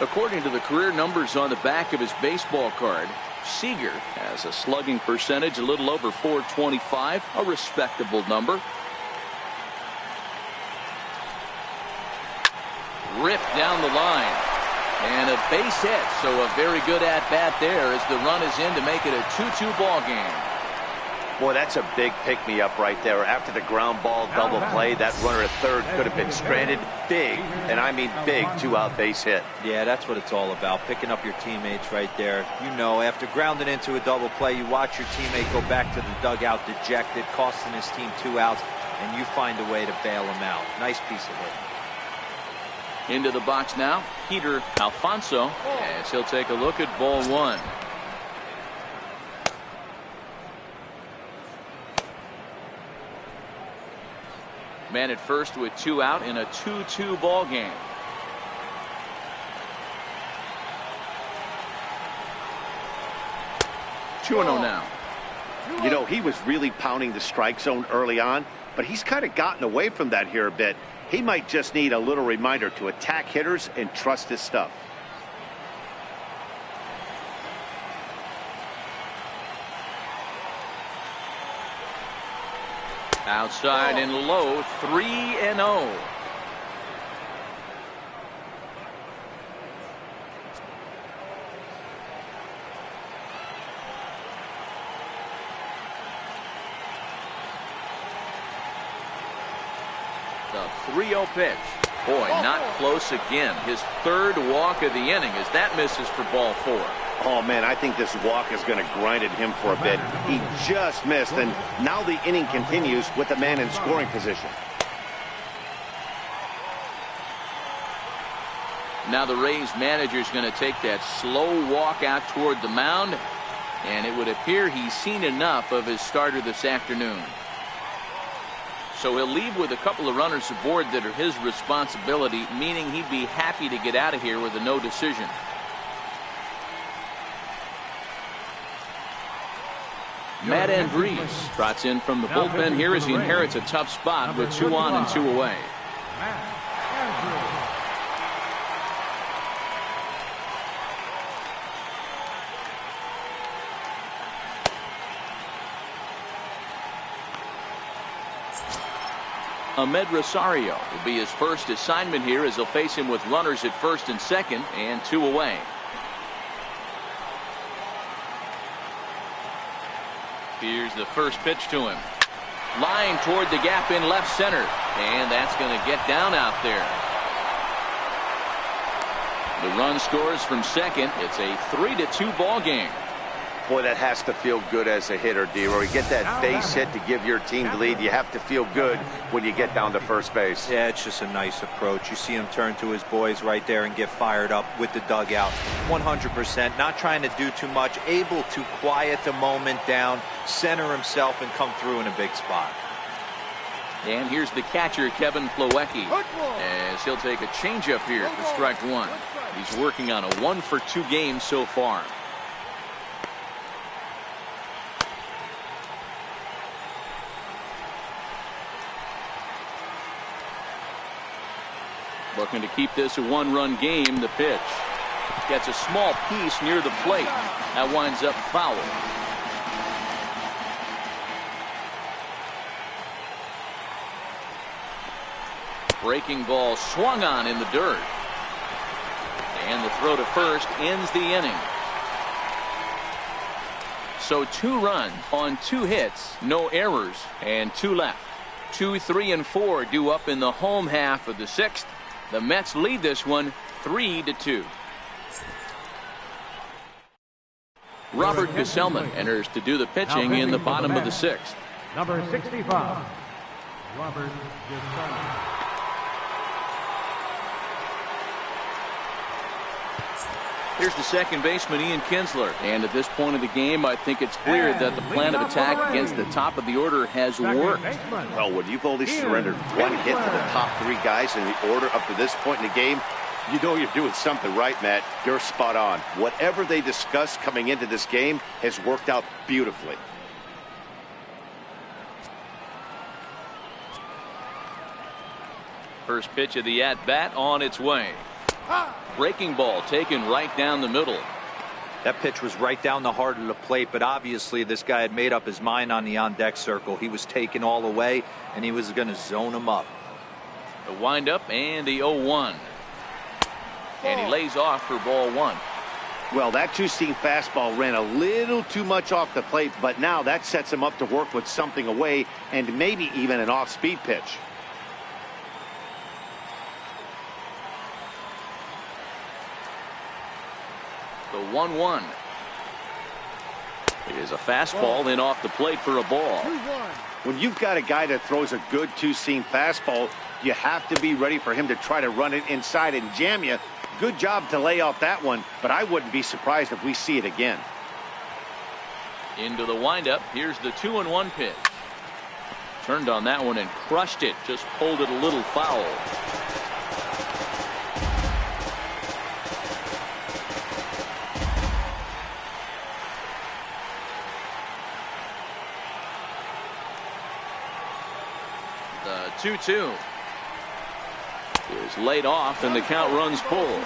According to the career numbers on the back of his baseball card, Seager has a slugging percentage a little over .425, a respectable number. Ripped down the line. And a base hit, so a very good at-bat there as the run is in to make it a 2-2 ball game. Boy, that's a big pick-me-up right there. After the ground ball double play, that runner at third could have been stranded. Big, and I mean big, 2-out base hit. Yeah, that's what it's all about, picking up your teammates right there. You know, after grounding into a double play, you watch your teammate go back to the dugout dejected, costing his team 2 outs, and you find a way to bail him out. Nice piece of hitting. Into the box now, Peter Alfonso, as he'll take a look at ball 1. Man at first with 2 out in a 2-2 ball game. Two and 0 now. You know, he was really pounding the strike zone early on, but he's kind of gotten away from that here a bit. He might just need a little reminder to attack hitters and trust his stuff. Outside and low, 3-0. The 3-0 pitch. Boy, not close again. His third walk of the inning as that misses for ball 4. Oh, man, I think this walk is going to grind at him for a bit. He just missed, and now the inning continues with the man in scoring position. Now the Rays manager is going to take that slow walk out toward the mound, and it would appear he's seen enough of his starter this afternoon. So he'll leave with a couple of runners aboard that are his responsibility, meaning he'd be happy to get out of here with a no decision. Matt Andriese trots in from the bullpen here as he inherits a tough spot with 2 on and 2 away. Ahmed Rosario will be his first assignment here as he'll face him with runners at first and second and 2 away. Here's the first pitch to him. Line toward the gap in left center. And that's going to get down out there. The run scores from second. It's a 3-2 ball game. Boy, that has to feel good as a hitter, D-Roy. You get that base hit to give your team the lead. You have to feel good when you get down to first base. Yeah, it's just a nice approach. You see him turn to his boys right there and get fired up with the dugout. 100%, not trying to do too much, able to quiet the moment down, center himself, and come through in a big spot. And here's the catcher, Kevin Plawecki, as he'll take a changeup here for strike 1. He's working on a 1-for-2 game so far. Looking to keep this a 1-run game. The pitch gets a small piece near the plate. That winds up foul. Breaking ball swung on in the dirt. And the throw to first ends the inning. So 2 runs on 2 hits, no errors, and 2 left. 2, 3, and 4 due up in the home half of the 6th. The Mets lead this one 3-2. Robert Gesellman enters to do the pitching in the bottom of the 6th. Number 65, Robert Gesellman. Here's the second baseman, Ian Kinsler. And at this point of the game, I think it's clear that the plan of attack against the top of the order has worked. Well, when you've only surrendered one hit to the top three guys in the order up to this point in the game, you know you're doing something right, Matt. You're spot on. Whatever they discussed coming into this game has worked out beautifully. First pitch of the at-bat on its way. Breaking ball taken right down the middle. That pitch was right down the heart of the plate, but obviously this guy had made up his mind on the on-deck circle. He was taken all the way, and he was going to zone him up. The windup and the 0-1. And he lays off for ball one. Well, that two-seam fastball ran a little too much off the plate, but now that sets him up to work with something away and maybe even an off-speed pitch. The 1-1. It is a fastball in off the plate for a ball. 2-1. When you've got a guy that throws a good two-seam fastball, you have to be ready for him to try to run it inside and jam you. Good job to lay off that one, but I wouldn't be surprised if we see it again. Into the windup. Here's the 2-1 pitch. Turned on that one and crushed it. Just pulled it a little foul. The 2-2 is laid off and the count runs full.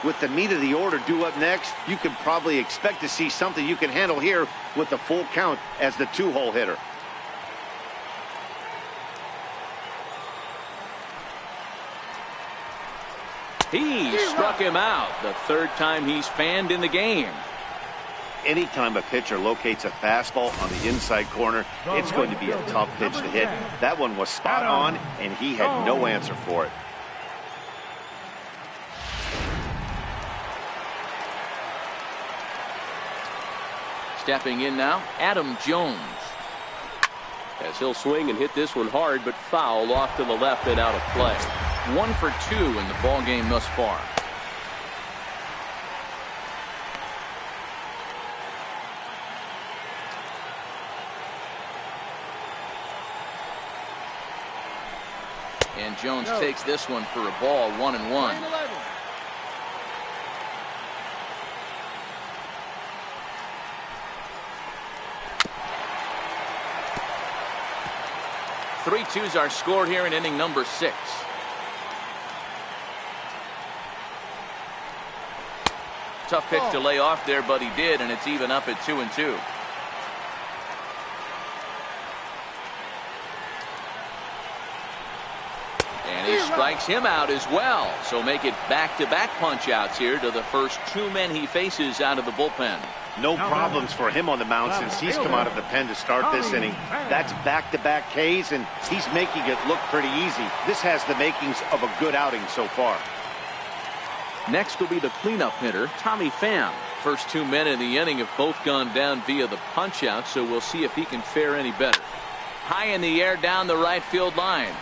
With the meat of the order due up next, you could probably expect to see something you can handle here with the full count as the two-hole hitter. He struck him out. The third time he's fanned in the game. Anytime a pitcher locates a fastball on the inside corner, it's going to be a tough pitch to hit. That one was spot on, and he had no answer for it. Stepping in now, Adam Jones. As he'll swing and hit this one hard, but foul off to the left and out of play. 1 for 2 in the ball game thus far. And Jones takes this one for a ball, 1-1. 3-2s are scored here in inning number 6. Tough pitch to lay off there, but he did, and it's even up at 2-2. And he strikes him out as well. So make it back-to-back punch-outs here to the first 2 men he faces out of the bullpen. No problems for him on the mound since he's come out of the pen to start this inning. That's back-to-back Ks, and he's making it look pretty easy. This has the makings of a good outing so far. Next will be the cleanup hitter, Tommy Pham. First 2 men in the inning have both gone down via the punch-out, so we'll see if he can fare any better. High in the air down the right field line.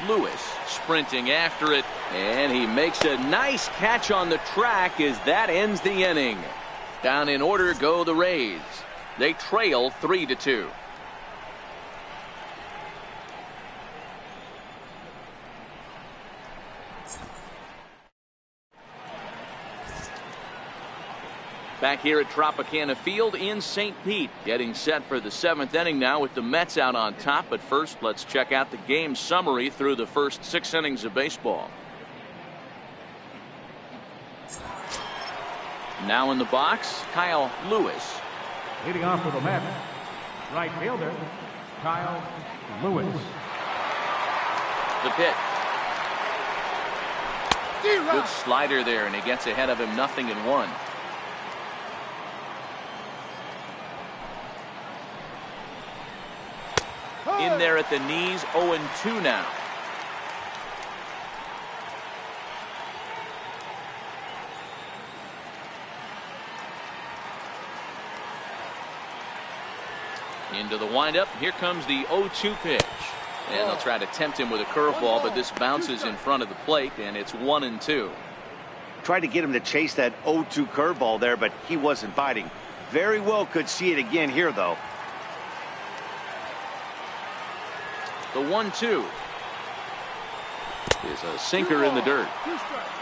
Lewis sprinting after it, and he makes a nice catch on the track as that ends the inning. Down in order go the Rays. They trail 3-2. Back here at Tropicana Field in St. Pete, getting set for the 7th inning now with the Mets out on top. But first, let's check out the game summary through the first 6 innings of baseball. Now in the box, Kyle Lewis. Leading off for the Mets, right fielder, Kyle Lewis. The pitch. Good slider there, and he gets ahead of him 0-1. In there at the knees, 0-2 now. Into the windup. Here comes the 0-2 pitch. And they'll try to tempt him with a curveball, but this bounces in front of the plate, and it's 1-2. Tried to get him to chase that 0-2 curveball there, but he wasn't biting. Very well could see it again here, though. The 1-2 is a sinker in the dirt.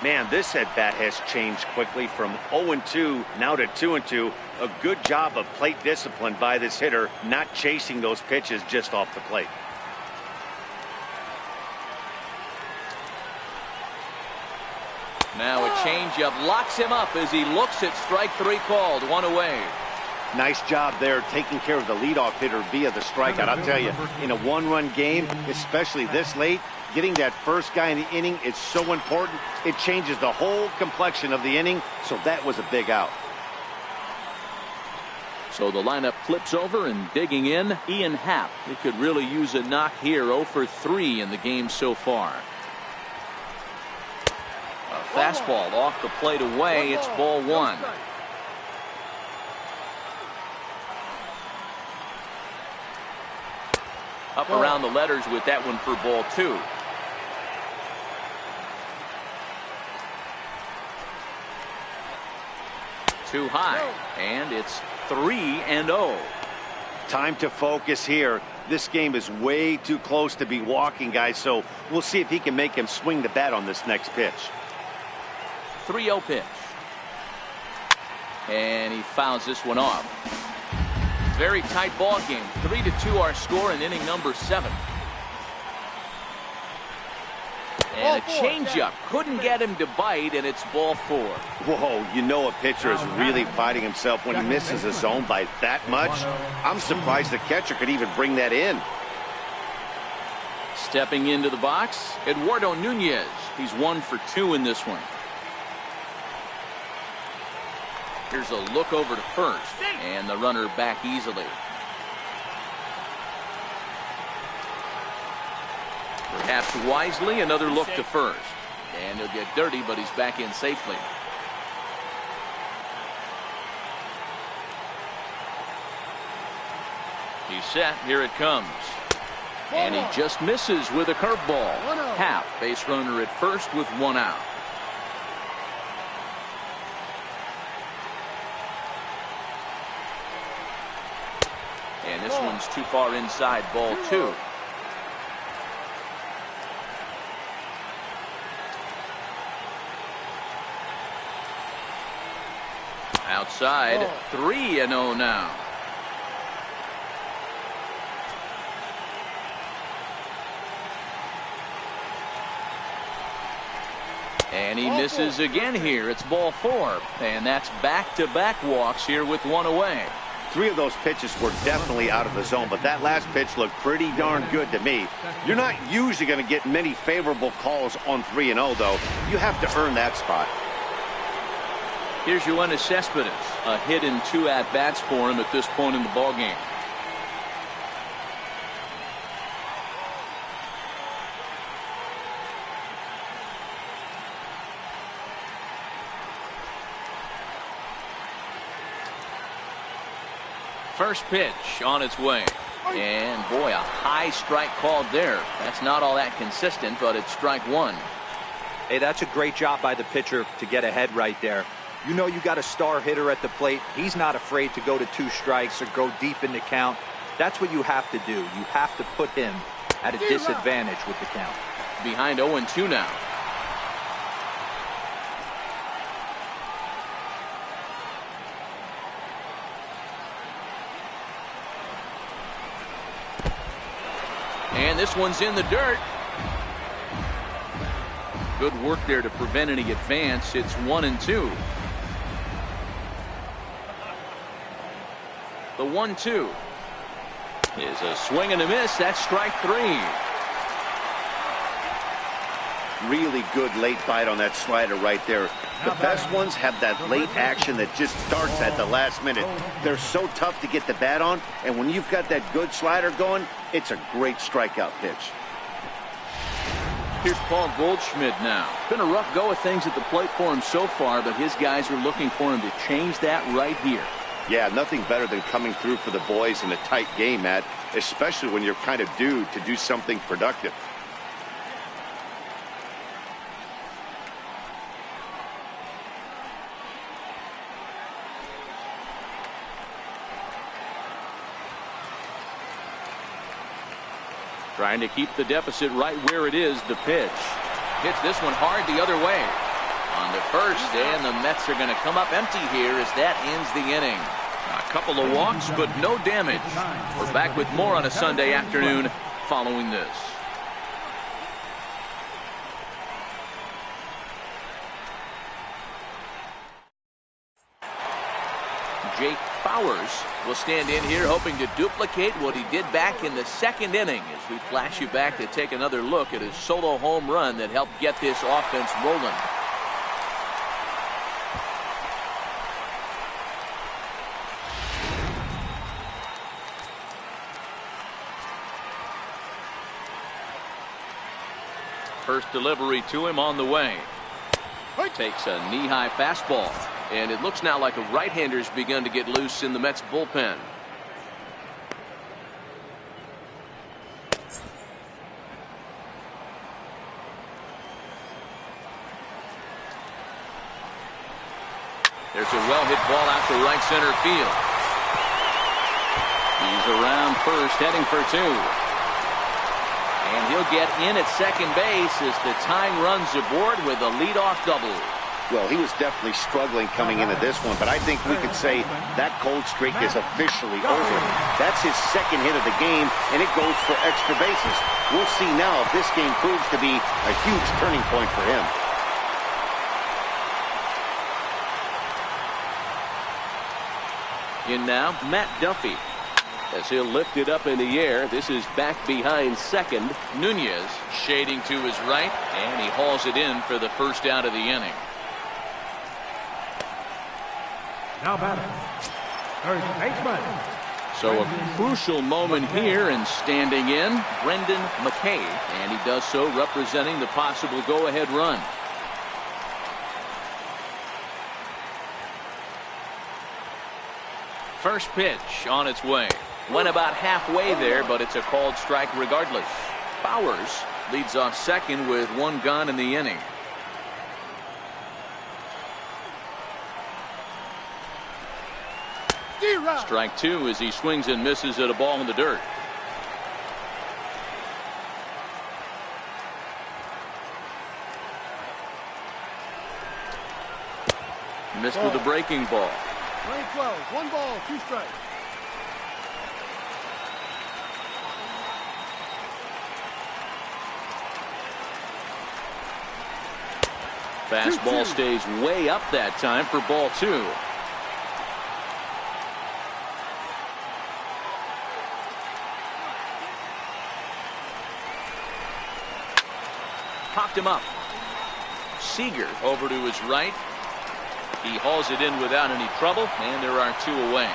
Man, this at-bat has changed quickly from 0-2 now to 2-2. A good job of plate discipline by this hitter, not chasing those pitches just off the plate. Now a changeup locks him up as he looks at strike 3 called. 1 away. Nice job there taking care of the leadoff hitter via the strikeout. I'll tell you, in a one-run game, especially this late, getting that first guy in the inning is so important. It changes the whole complexion of the inning, so that was a big out. So the lineup flips over, and digging in, Ian Happ. He could really use a knock here. 0 for 3 in the game so far. A fastball off the plate away. It's ball 1. Up around the letters with that one for ball 2. Too high, and it's 3-0. Time to focus here. This game is way too close to be walking, guys, so we'll see if he can make him swing the bat on this next pitch. 3-0 pitch. And he fouls this one off. Very tight ball game. 3-2 our score in inning number 7. And a changeup couldn't get him to bite, and it's ball 4. Whoa, you know a pitcher is really fighting himself when he misses a zone by that much. I'm surprised the catcher could even bring that in. Stepping into the box, Eduardo Nunez. He's 1 for 2 in this one. Here's a look over to first, and the runner back easily. Perhaps wisely, another look to first. And he'll get dirty, but he's back in safely. He's set. Here it comes. And he just misses with a curveball. Happ, base runner at first with 1 out. And this one's too far inside, ball 2. Outside, 3-0 now. And he misses again here. It's ball 4. And that's back-to-back walks here with 1 away. 3 of those pitches were definitely out of the zone, but that last pitch looked pretty darn good to me. You're not usually going to get many favorable calls on 3-0, though. You have to earn that spot. Here's Yoenis Cespedes. A hit in 2 at-bats for him at this point in the ballgame. First pitch on its way. And boy, a high strike called there. That's not all that consistent, but it's strike 1. Hey, that's a great job by the pitcher to get ahead right there. You know you got a star hitter at the plate. He's not afraid to go to 2 strikes or go deep in the count. That's what you have to do. You have to put him at a disadvantage with the count. Behind 0-2 now. And this one's in the dirt. Good work there to prevent any advance. It's 1-2. The 1-2 is a swing and a miss. That's strike 3. Really good late bite on that slider right there. The best ones have that late action that just starts at the last minute. They're so tough to get the bat on, and when you've got that good slider going, it's a great strikeout pitch. Here's Paul Goldschmidt now. Been a rough go of things at the plate for him so far, but his guys are looking for him to change that right here. Yeah, nothing better than coming through for the boys in a tight game, Matt, especially when you're kind of due to do something productive. Trying to keep the deficit right where it is. The pitch. Hits this one hard the other way. On the first, and the Mets are going to come up empty here as that ends the inning. A couple of walks, but no damage. We're back with more on a Sunday afternoon following this. Jake Bauers will stand in here hoping to duplicate what he did back in the second inning as we flash you back to take another look at his solo home run that helped get this offense rolling. First delivery to him on the way. Takes a knee-high fastball. And it looks now like a right-hander's begun to get loose in the Mets bullpen. There's a well-hit ball out to right center field. He's around first, heading for two. And he'll get in at second base as the tying runs aboard with a leadoff double. Well, he was definitely struggling coming into this one, but I think we could say that cold streak is officially over. That's his second hit of the game, and it goes for extra bases. We'll see now if this game proves to be a huge turning point for him. In now, Matt Duffy. As he'll lift it up in the air, this is back behind second. Nunez shading to his right, and he hauls it in for the first out of the inning. Now batting, first baseman. So a crucial moment here, and standing in, Brendan McKay, and he does so representing the possible go-ahead run. First pitch on its way. Went about halfway there, but it's a called strike regardless. Bauers leads off second with one gone in the inning. Strike two as he swings and misses at a ball in the dirt. Missed with a breaking ball. 20-12, 1 ball, 2 strikes. Fastball stays way up that time for ball 2. Popped him up. Seager over to his right. He hauls it in without any trouble, and there are 2 away.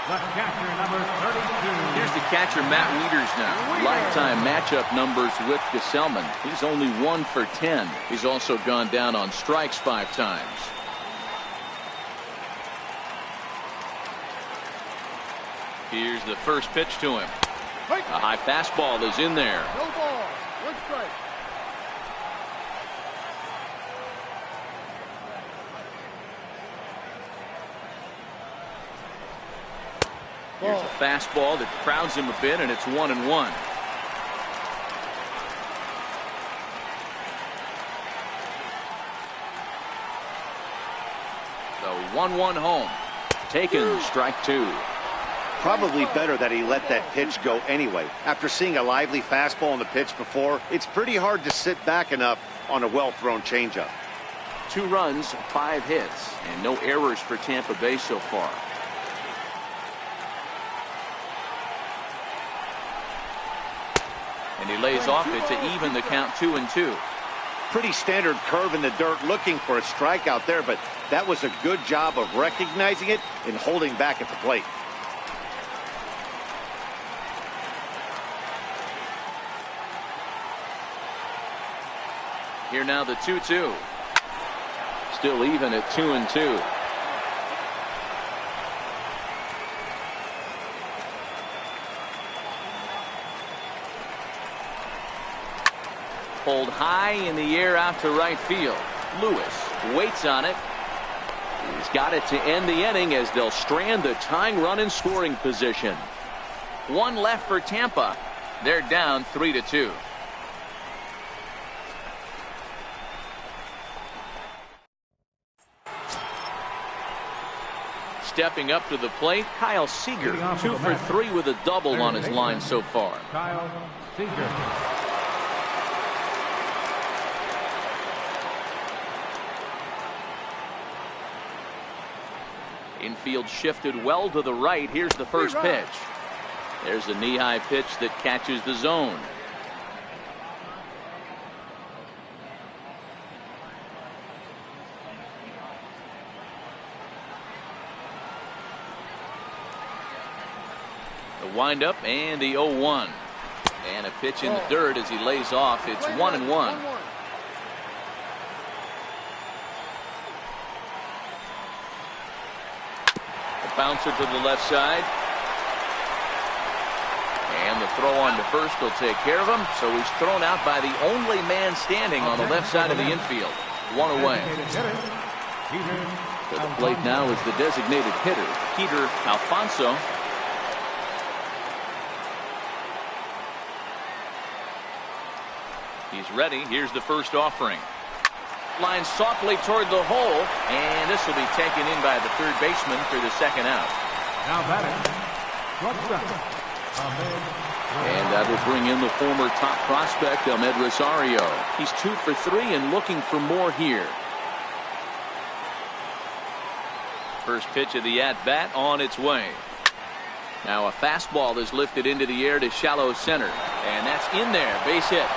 The catcher, number 32. Here's the catcher, Matt Wieters now. Lifetime matchup numbers with Gesellman. He's only 1 for 10. He's also gone down on strikes 5 times. Here's the first pitch to him. A high fastball is in there. No ball, 1 strike. Here's a fastball that crowds him a bit, and it's 1-1. So 1-1 home. Taken, strike 2. Probably better that he let that pitch go anyway. After seeing a lively fastball on the pitch before, it's pretty hard to sit back enough on a well-thrown changeup. 2 runs, 5 hits, and no errors for Tampa Bay so far. And he lays off it to even the count 2-2. Pretty standard curve in the dirt, looking for a strikeout there, but that was a good job of recognizing it and holding back at the plate. Here now the 2-2. Still even at 2-2. Pulled high in the air out to right field. Lewis waits on it. He's got it to end the inning as they'll strand the tying run in scoring position. One left for Tampa. They're down 3-2. Stepping up to the plate, Kyle Seager, 2 for 3 with a double on his line so far. Kyle Seager. Infield shifted well to the right. Here's the first pitch. There's a knee-high pitch that catches the zone. The windup and the 0-1. And a pitch in the dirt as he lays off. It's 1-1. A bouncer to the left side. And the throw on to first will take care of him. So he's thrown out by the only man standing on the left side of the infield. One away. To the plate now is the designated hitter, Peter Alfonso. He's ready. Here's the first offering. Line softly toward the hole, and this will be taken in by the third baseman for the second out. Now batting, shortstop, Ahmed. And that will bring in the former top prospect, Ahmed Rosario. He's 2 for 3 and looking for more here. First pitch of the at-bat on its way. Now a fastball is lifted into the air to shallow center, and that's in there, base hit.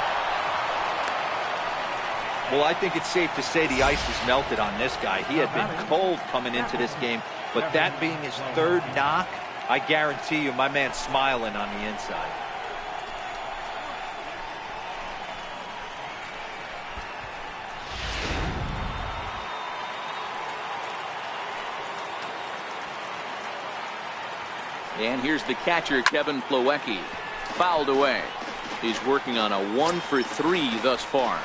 Well, I think it's safe to say the ice has melted on this guy. He had been cold coming into this game, but that being his third knock, I guarantee you my man's smiling on the inside. And here's the catcher, Kevin Plawecki. Fouled away. He's working on a 1 for 3 thus far.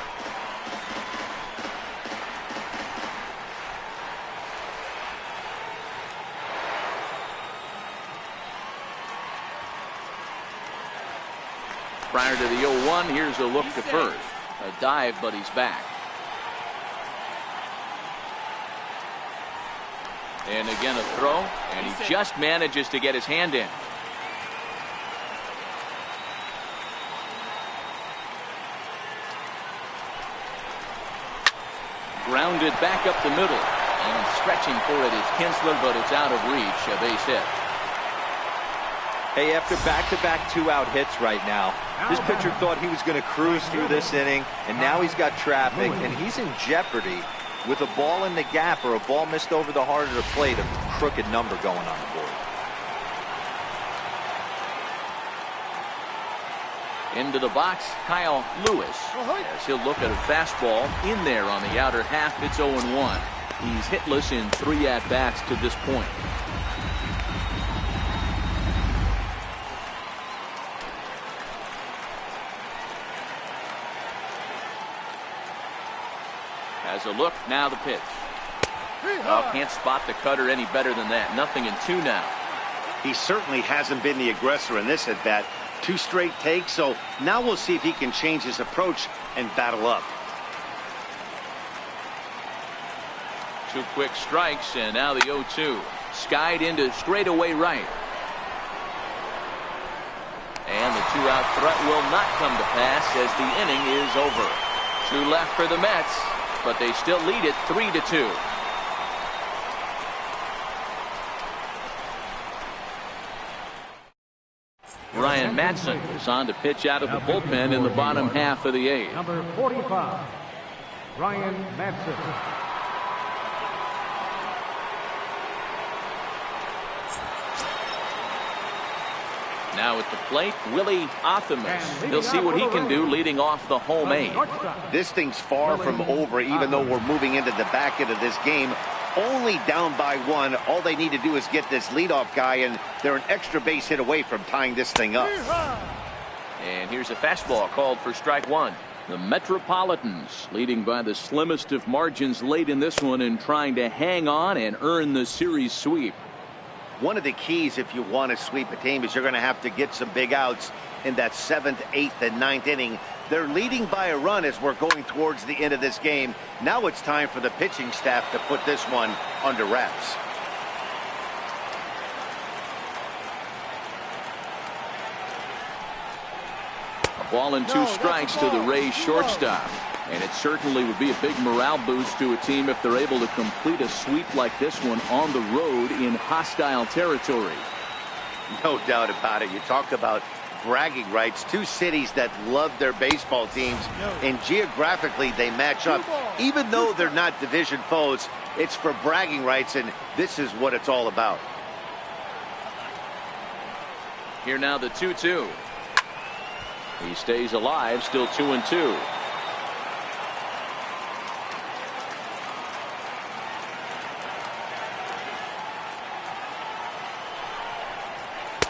Prior to the 0-1, here's a look to first. A dive, but he's back. And again a throw, and he just manages to get his hand in. Grounded back up the middle, and stretching for it is Kinsler, but it's out of reach. A base hit. Hey, after back-to-back 2-out hits right now, this pitcher thought he was going to cruise through this inning, and now he's got traffic, and he's in jeopardy with a ball in the gap or a ball missed over the heart of the plate, a crooked number going on the board. Into the box, Kyle Lewis, as he'll look at a fastball in there on the outer half. It's 0-1. He's hitless in 3 at-bats to this point. As a look, now the pitch. Oh, can't spot the cutter any better than that. 0-2 now. He certainly hasn't been the aggressor in this at bat. 2 straight takes, so now we'll see if he can change his approach and battle up. 2 quick strikes, and now the 0-2. Skied into straightaway right. And the 2-out threat will not come to pass as the inning is over. 2 left for the Mets, but they still lead it 3-2. Ryan Madson is on to pitch out of the bullpen in the bottom half of the 8th. Number 45, Ryan Madson. Now at the plate, Willie Athamas. He'll see what he can do leading off the home 8. This thing's far from over, even though we're moving into the back end of this game. Only down by 1. All they need to do is get this leadoff guy, and they're an extra base hit away from tying this thing up. And here's a fastball called for strike 1. The Metropolitans leading by the slimmest of margins late in this one and trying to hang on and earn the series sweep. one of the keys if you want to sweep a team is you're going to have to get some big outs in that 7th, 8th, and 9th inning. They're leading by a run as we're going towards the end of this game. Now it's time for the pitching staff to put this one under wraps. A ball and 2 strikes to the Rays shortstop. And it certainly would be a big morale boost to a team if they're able to complete a sweep like this one on the road in hostile territory. No doubt about it. You talk about bragging rights. 2 cities that love their baseball teams, and geographically they match up. Even though they're not division foes, it's for bragging rights, and this is what it's all about. Here now the 2-2. He stays alive, still 2-2.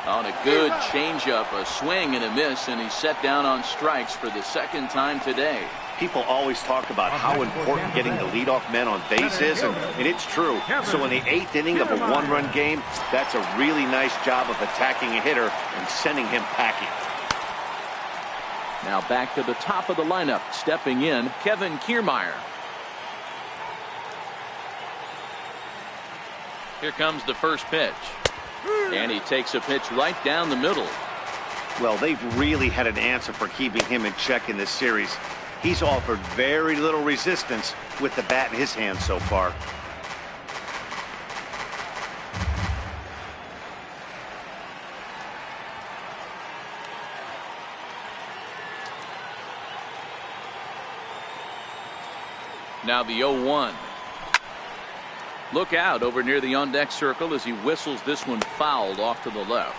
On a good changeup, a swing and a miss, and he's set down on strikes for the 2nd time today. People always talk about how important getting the leadoff man on base is, and it's true. So in the 8th inning of a 1-run game, that's a really nice job of attacking a hitter and sending him packing. Now back to the top of the lineup, stepping in, Kevin Kiermaier. Here comes the first pitch. And he takes a pitch right down the middle. Well, they've really had an answer for keeping him in check in this series. He's offered very little resistance with the bat in his hand so far. Now the 0-1. Look out over near the on-deck circle as he whistles this one fouled off to the left.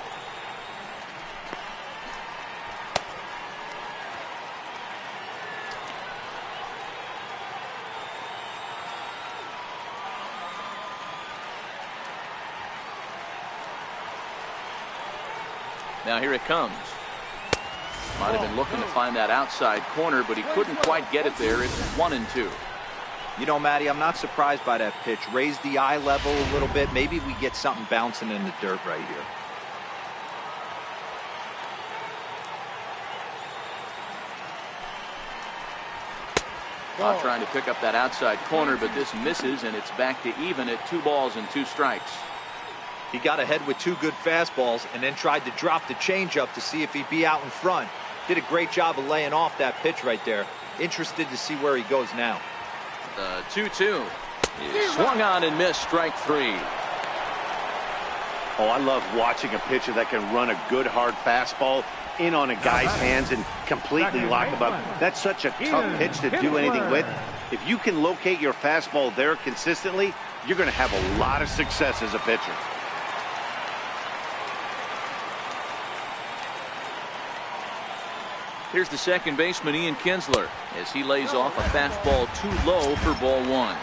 Now here it comes. Might have been looking to find that outside corner, but he couldn't quite get it there. It's 1-2. You know, Matty, I'm not surprised by that pitch. Raise the eye level a little bit. Maybe we get something bouncing in the dirt right here. Not trying to pick up that outside corner, but this misses, and it's back to even at 2 balls and 2 strikes. He got ahead with 2 good fastballs and then tried to drop the changeup to see if he'd be out in front. Did a great job of laying off that pitch right there. Interested to see where he goes now. The 2-2 is swung on and missed, strike 3. Oh, I love watching a pitcher that can run a good hard fastball in on a guy's hands and completely lock him up. That's such a tough pitch to do anything with. If you can locate your fastball there consistently, you're going to have a lot of success as a pitcher. Here's the second baseman, Ian Kinsler, as he lays off a fastball too low for ball 1.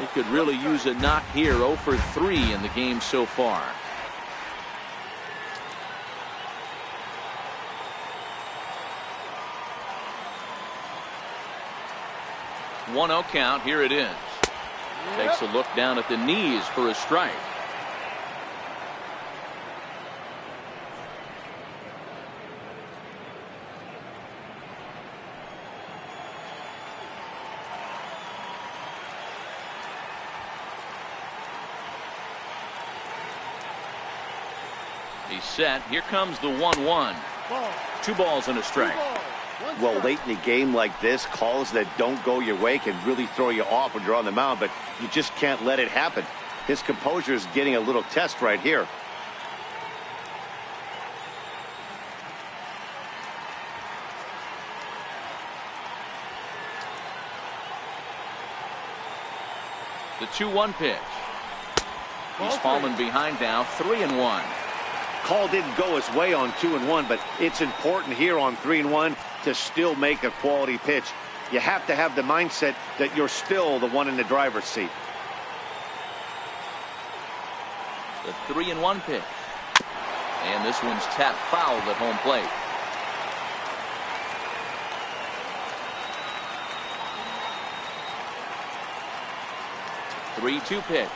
He could really use a knock here. 0 for 3 in the game so far. One 1-0 count. Here it is. Takes a look down at the knees for a strike. He's set. Here comes the 1-1. 2 balls and a strike. Well, late in the game like this, calls that don't go your way can really throw you off when you're on the mound, but you just can't let it happen. His composure is getting a little test right here. The 2-1 pitch. He's fallen behind now, 3-1. Call didn't go his way on 2-1, but it's important here on 3-1 to still make a quality pitch. You have to have the mindset that you're still the one in the driver's seat. The 3-1 pitch. And this one's tapped foul at home plate. The 3-2 pitch.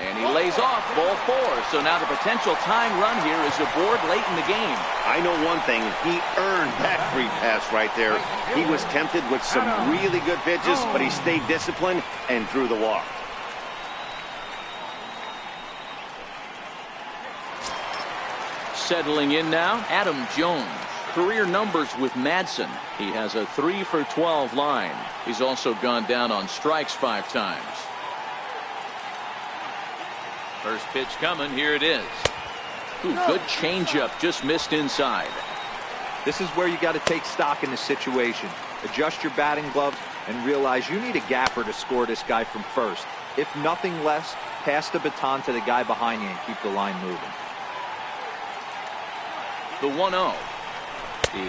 And he lays off ball 4. So now the potential tying run here is aboard late in the game. I know one thing. He earned that free pass right there. He was tempted with some really good pitches, but he stayed disciplined and drew the walk. Settling in now, Adam Jones. Career numbers with Madsen. He has a 3 for 12 line. He's also gone down on strikes 5 times. First pitch coming. Here it is. Ooh, good changeup. Just missed inside. This is where you got to take stock in the situation. Adjust your batting gloves and realize you need a gapper to score this guy from first. If nothing less, pass the baton to the guy behind you and keep the line moving. The 1-0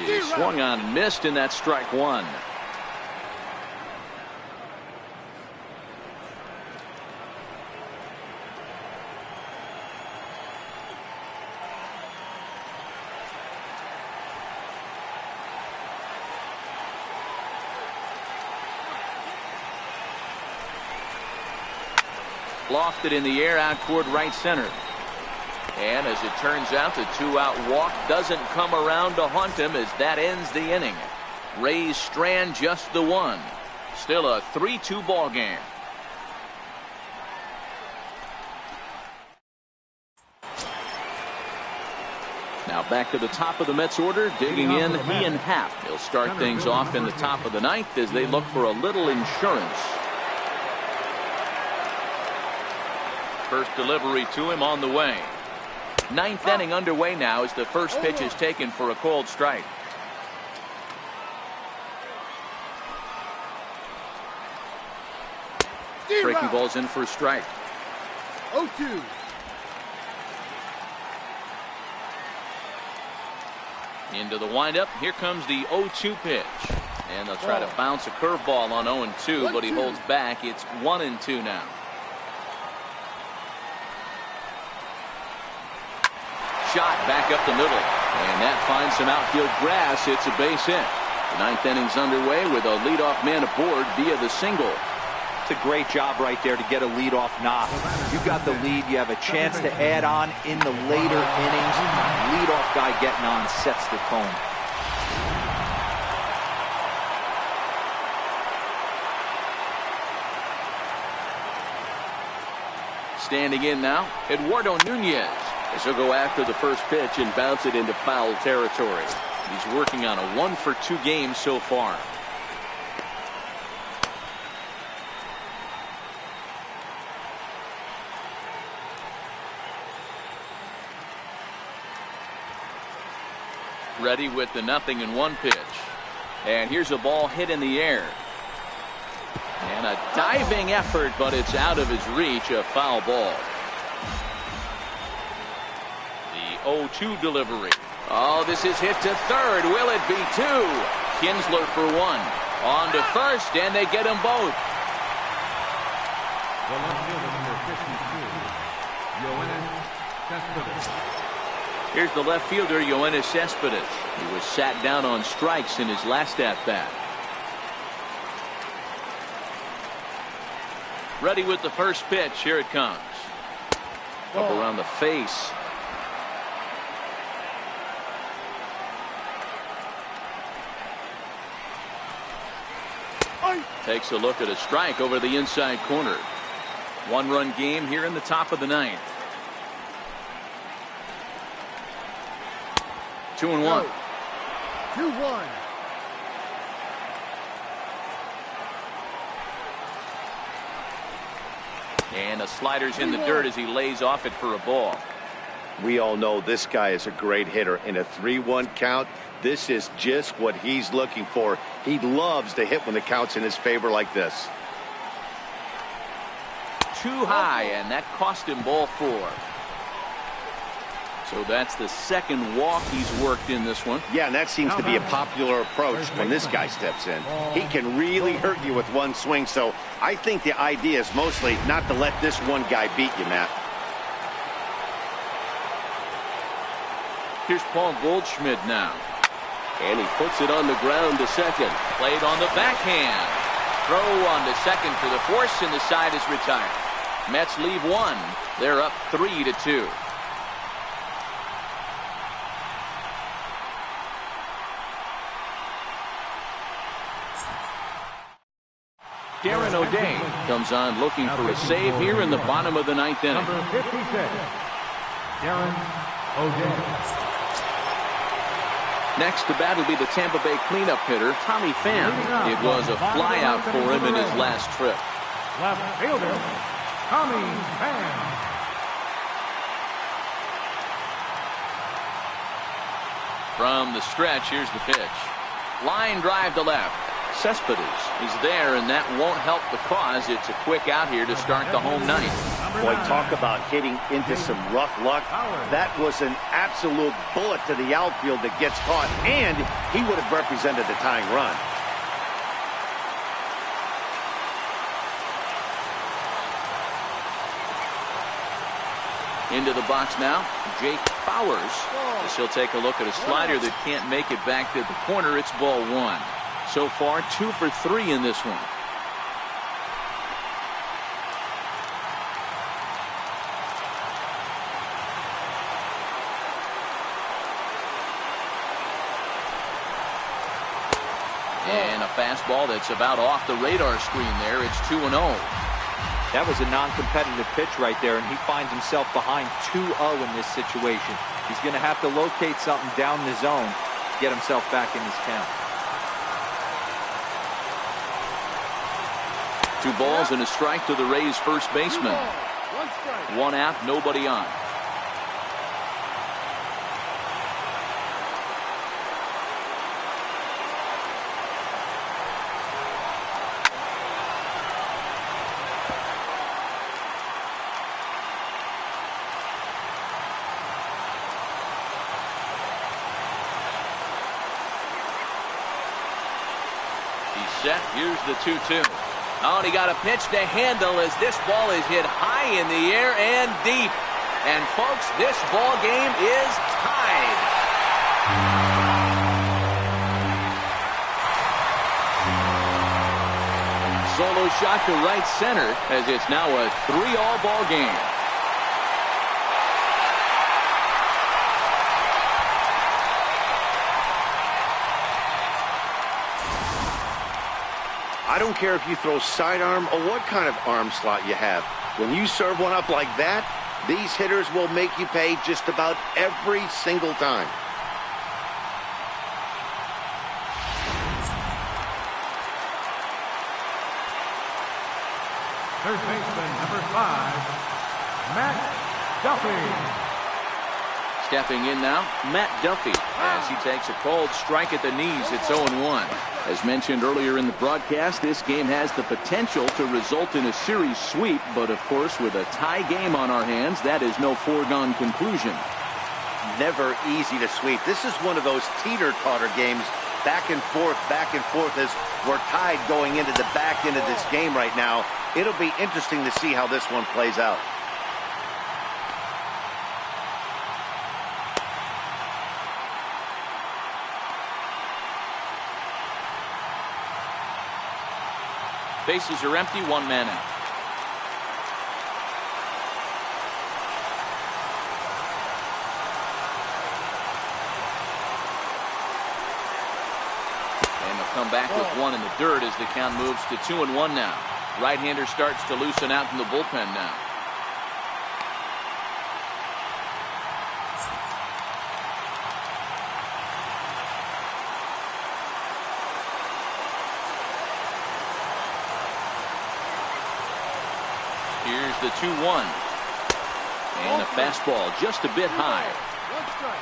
is swung on and missed, and that's strike 1. Lofted in the air out toward right center. And as it turns out, the 2-out walk doesn't come around to haunt him as that ends the inning. Rays strand just the 1. Still a 3-2 ball game. Now back to the top of the Mets order, digging in, Ian Happ. He'll start things off in the top of the 9th as they look for a little insurance. First delivery to him on the way. 9th inning underway now as the first pitch is taken for a called strike. Breaking balls in for a strike. 0-2. Into the windup. Here comes the 0-2 pitch. And they'll try to bounce a curveball on 0-2, but he holds back. It's 1-2 now. Shot back up the middle, and that finds some outfield grass. It's a base hit. The 9th inning's underway with a leadoff man aboard via the single. It's a great job right there to get a leadoff knock. You got the lead. You have a chance to add on in the later innings. Leadoff guy getting on sets the tone. Standing in now, Eduardo Nunez. As he'll go after the first pitch and bounce it into foul territory. He's working on a 1 for 2 game so far. Ready with the 0-1 pitch. And here's a ball hit in the air. And a diving effort, but it's out of his reach, a foul ball. 0-2 delivery. Oh, this is hit to third. Will it be 2? Kinsler for 1. On to first, and they get them both. The left fielder, number 52, Yoenis Cespedes. Here's the left fielder, Yoenis Cespedes. He was sat down on strikes in his last at-bat. Ready with the first pitch. Here it comes. Up around the face. Takes a look at a strike over the inside corner. 1-run game here in the top of the 9th. 2-1. 2-1. And the slider's in the dirt as he lays off it for a ball. We all know this guy is a great hitter. In a 3-1 count, this is just what he's looking for. He loves to hit when the count's in his favor like this. Too high, and that cost him ball 4. So that's the second walk he's worked in this one. Yeah, and that seems to be a popular approach when this guy steps in. He can really hurt you with one swing, so I think the idea is mostly not to let this one guy beat you, Matt. Here's Paul Goldschmidt now. And he puts it on the ground to second. Played on the backhand. Throw on to second for the force, and the side is retired. Mets leave one. They're up 3-2. Darren O'Day comes on looking for a save here in the bottom of the ninth inning. Number 56, Darren O'Day. Next to bat will be the Tampa Bay cleanup hitter, Tommy Pham. It was a flyout for him in his last trip. Left fielder, Tommy Pham. From the stretch, here's the pitch. Line drive to left. Cespedes is there, and that won't help the cause. It's a quick out here to start the home ninth. Boy, talk about hitting into some rough luck. That was an absolute bullet to the outfield that gets caught, and he would have represented the tying run. Into the box now, Jake Bauers. As he'll take a look at a slider that can't make it back to the corner. It's ball one. So far, 2 for 3 in this one. And a fastball that's about off the radar screen there. It's 2-0. That was a non-competitive pitch right there, and he finds himself behind 2-0 in this situation. He's going to have to locate something down the zone to get himself back in this count. 2 balls and a strike to the Rays first baseman. 1 out, nobody on. He's set. Here's the 2-2. Oh, and he got a pitch to handle as this ball is hit high in the air and deep. And, folks, this ball game is tied. Solo shot to right center as it's now a 3-all ball game. I don't care if you throw sidearm or what kind of arm slot you have. When you serve one up like that, these hitters will make you pay just about every single time. Third baseman, number 5, Matt Duffy. Stepping in now, Matt Duffy, as he takes a cold strike at the knees. It's 0-1. As mentioned earlier in the broadcast, this game has the potential to result in a series sweep, but of course, with a tie game on our hands, that is no foregone conclusion. Never easy to sweep. This is one of those teeter-totter games, back and forth as we're tied going into the back end of this game right now. It'll be interesting to see how this one plays out. Bases are empty, 1 man out. And they'll come back with 1 in the dirt as the count moves to 2-1 now. Right-hander starts to loosen out in the bullpen now. Here's the 2-1. And a fastball just a bit high. 1 strike.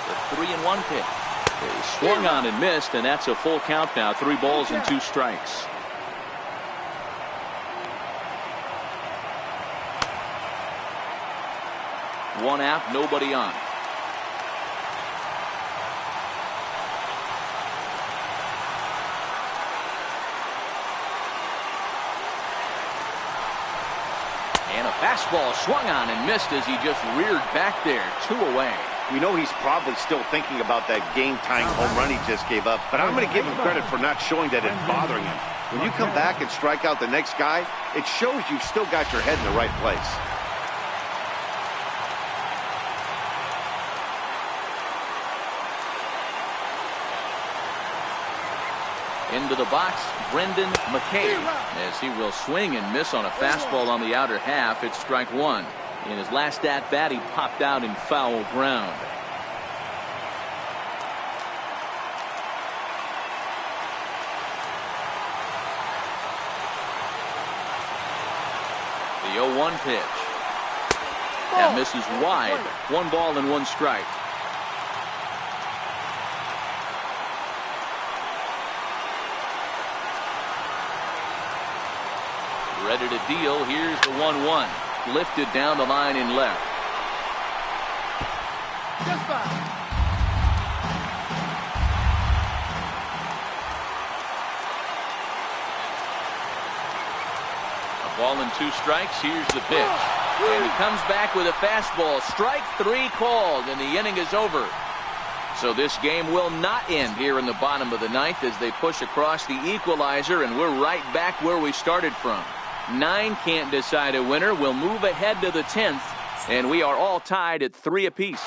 The 3-1 pitch. They swung on and missed, and that's a full count now. 3 balls and 2 strikes. One out, nobody on. And a fastball swung on and missed as he just reared back there. 2 away. We know he's probably still thinking about that game-tying home run he just gave up, but I'm going to give him credit for not showing that it's bothering him. When you come back and strike out the next guy, it shows you've still got your head in the right place. Into the box, Brendan McKay, as he will swing and miss on a fastball on the outer half. It's strike 1. In his last at-bat, he popped out in foul ground. The 0-1 pitch. That misses wide. 1 ball and 1 strike. Ready to deal. Here's the 1-1. Lifted down the line in left. Just foul. A ball and 2 strikes. Here's the pitch. And he comes back with a fastball. Strike 3 called, and the inning is over. So this game will not end here in the bottom of the 9th as they push across the equalizer, and we're right back where we started from. 9 can't decide a winner. We'll move ahead to the 10th, and we are all tied at 3 apiece.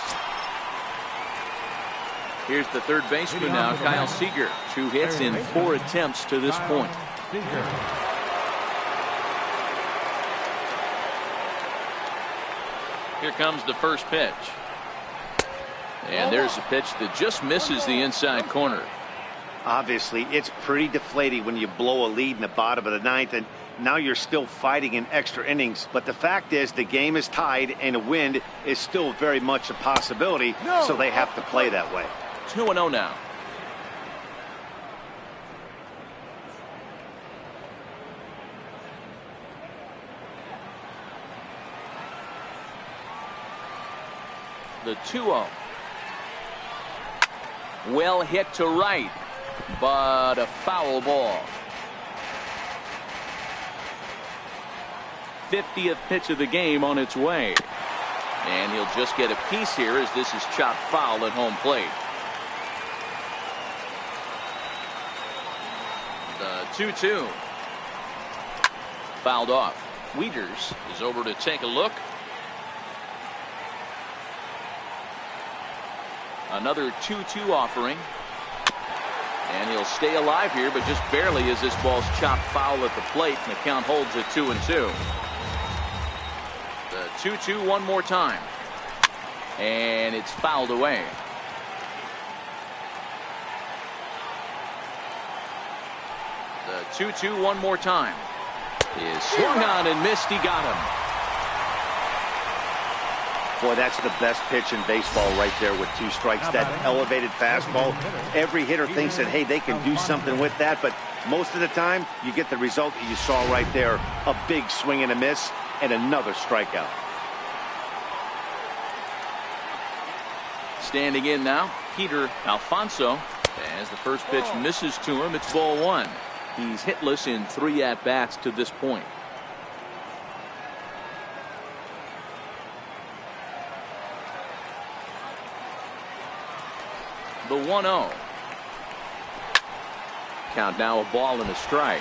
Here's the third baseman now, Kyle Seager. 2 hits in 4 attempts to this point. Here comes the first pitch. And there's a pitch that just misses the inside corner. Obviously, it's pretty deflating when you blow a lead in the bottom of the 9th, and now you're still fighting in extra innings. But the fact is, the game is tied, and a win is still very much a possibility, so they have to play that way. 2-0 now. The 2-0. Well hit to right, but a foul ball. 50th pitch of the game on its way. And he'll just get a piece here as this is chopped foul at home plate. The 2-2. Fouled off. Wieters is over to take a look. Another 2-2 offering. And he'll stay alive here, but just barely as this ball's chopped foul at the plate, and the count holds at 2-2. The 2-2 one more time. And it's fouled away. The 2-2 one more time. Is swung on and missed. He got him. Boy, that's the best pitch in baseball right there with 2 strikes. That elevated fastball. Every hitter thinks that, hey, they can do something with that, but most of the time you get the result that you saw right there. A big swing and a miss and another strikeout. Standing in now, Peter Alfonso. As the first pitch misses to him, it's ball 1. He's hitless in 3 at-bats to this point. The 1-0. Count now a ball and a strike.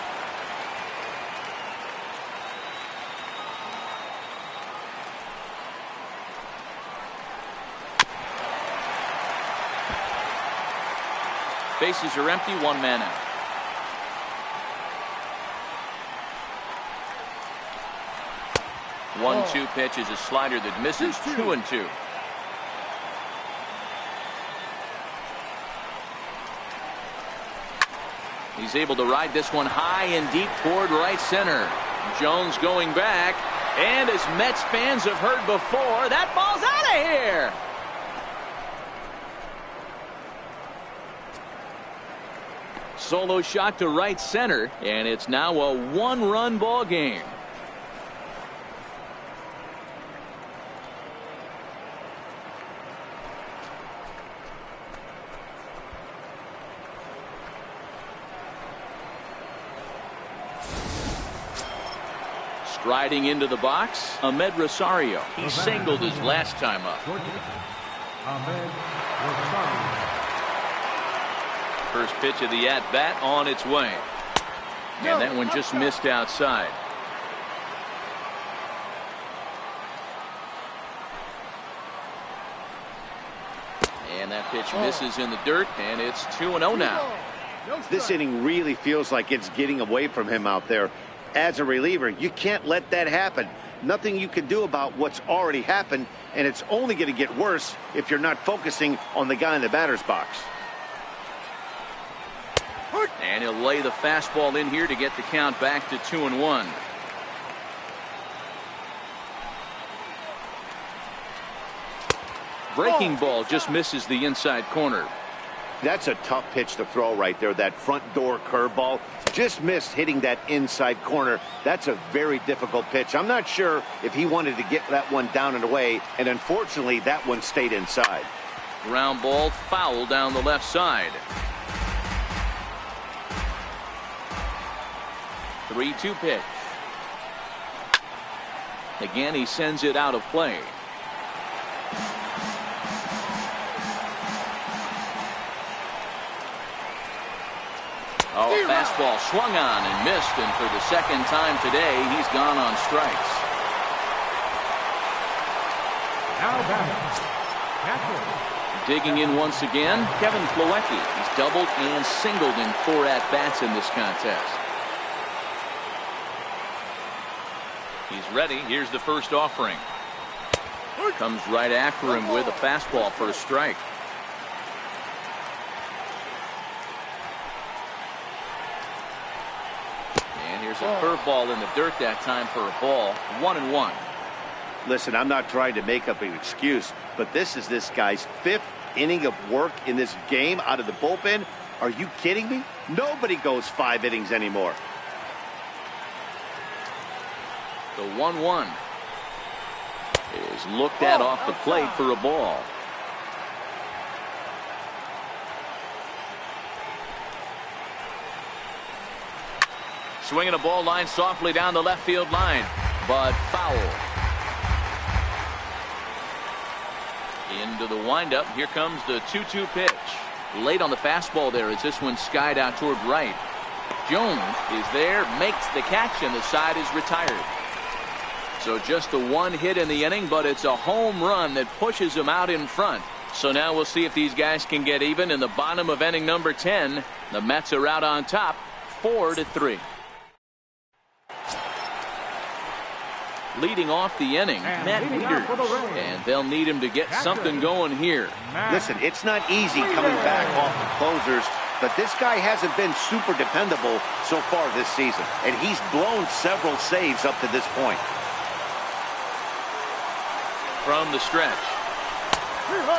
Bases are empty, 1 man out. One-two pitch is a slider that misses. 2-2. He's able to ride this one high and deep toward right center. Jones going back, and as Mets fans have heard before, that ball's out of here. Solo shot to right center, and it's now a 1-run ball game. Riding into the box, Ahmed Rosario. He singled his last time up. Ahmed Rosario. First pitch of the at-bat on its way. And that one just missed outside. And that pitch misses in the dirt, and it's 2-0 now. This inning really feels like it's getting away from him out there. As a reliever, you can't let that happen. Nothing you can do about what's already happened, and it's only going to get worse if you're not focusing on the guy in the batter's box. And he'll lay the fastball in here to get the count back to 2-1. Breaking ball just misses the inside corner. That's a tough pitch to throw right there. That front door curveball just missed hitting that inside corner. That's a very difficult pitch. I'm not sure if he wanted to get that one down and away, and unfortunately that one stayed inside. Ground ball foul down the left side. 3-2 pitch. Again, he sends it out of play. Oh, fastball swung on and missed, and for the second time today, he's gone on strikes. Now batting, Digging in once again, Kevin Plawecki. He's doubled and singled in 4 at-bats in this contest. He's ready. Here's the first offering. Comes right after him with a fastball for a strike. Here's a curveball in the dirt that time for a ball. 1-1. Listen, I'm not trying to make up an excuse, but this is this guy's 5th inning of work in this game out of the bullpen. Are you kidding me? Nobody goes 5 innings anymore. The 1-1 is looked at off the plate for a ball. Swinging a ball line softly down the left field line, but foul. Into the windup. Here comes the 2-2 pitch. Late on the fastball there as this one skied out toward right. Jones is there, makes the catch, and the side is retired. So just the one hit in the inning, but it's a home run that pushes him out in front. So now we'll see if these guys can get even in the bottom of inning number 10. The Mets are out on top, 4-3. Leading off the inning, Matt Wieters, and they'll need him to get something going here. Listen, it's not easy coming back off the closers, but this guy hasn't been super dependable so far this season, and he's blown several saves up to this point. From the stretch,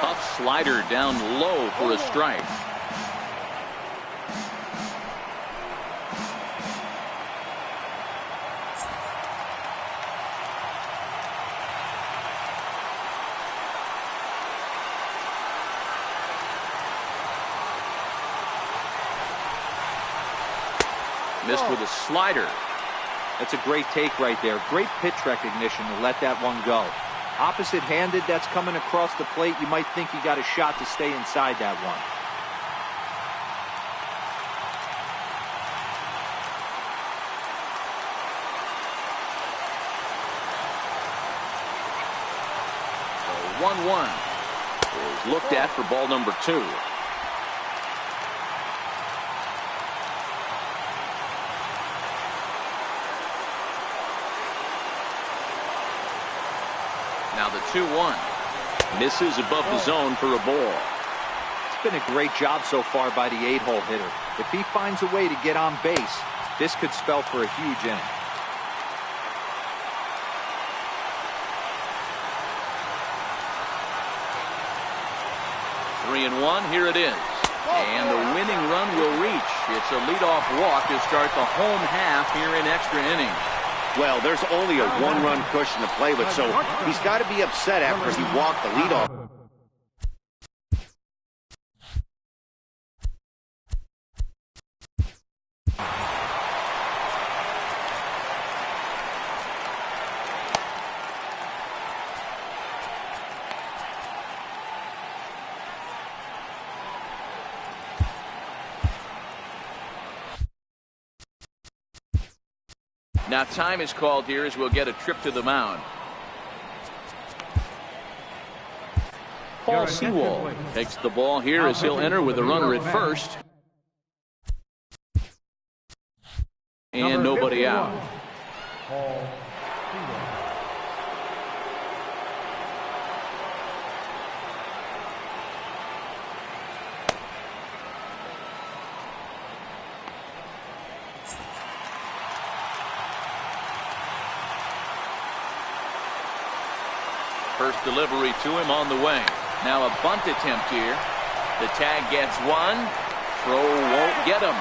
tough slider down low for a strike. Missed with a slider. That's a great take right there. Great pitch recognition to let that one go. Opposite-handed, that's coming across the plate. You might think you got a shot to stay inside that one. The 1-1 is looked at for ball number 2. Now the 2-1 misses above the zone for a ball. It's been a great job so far by the 8-hole hitter. If he finds a way to get on base, this could spell for a huge inning. Three and 1, here it is. And the winning run will reach. It's a leadoff walk to start the home half here in extra innings. Well, there's only a 1-run cushion to play with, so he's got to be upset after he walked the leadoff. Now time is called here as we'll get a trip to the mound. Paul Sewald takes the ball here as he'll enter with a runner at first. And nobody out. Paul Sewald. First delivery to him on the way. Now a bunt attempt here. The tag gets one. Throw won't get him.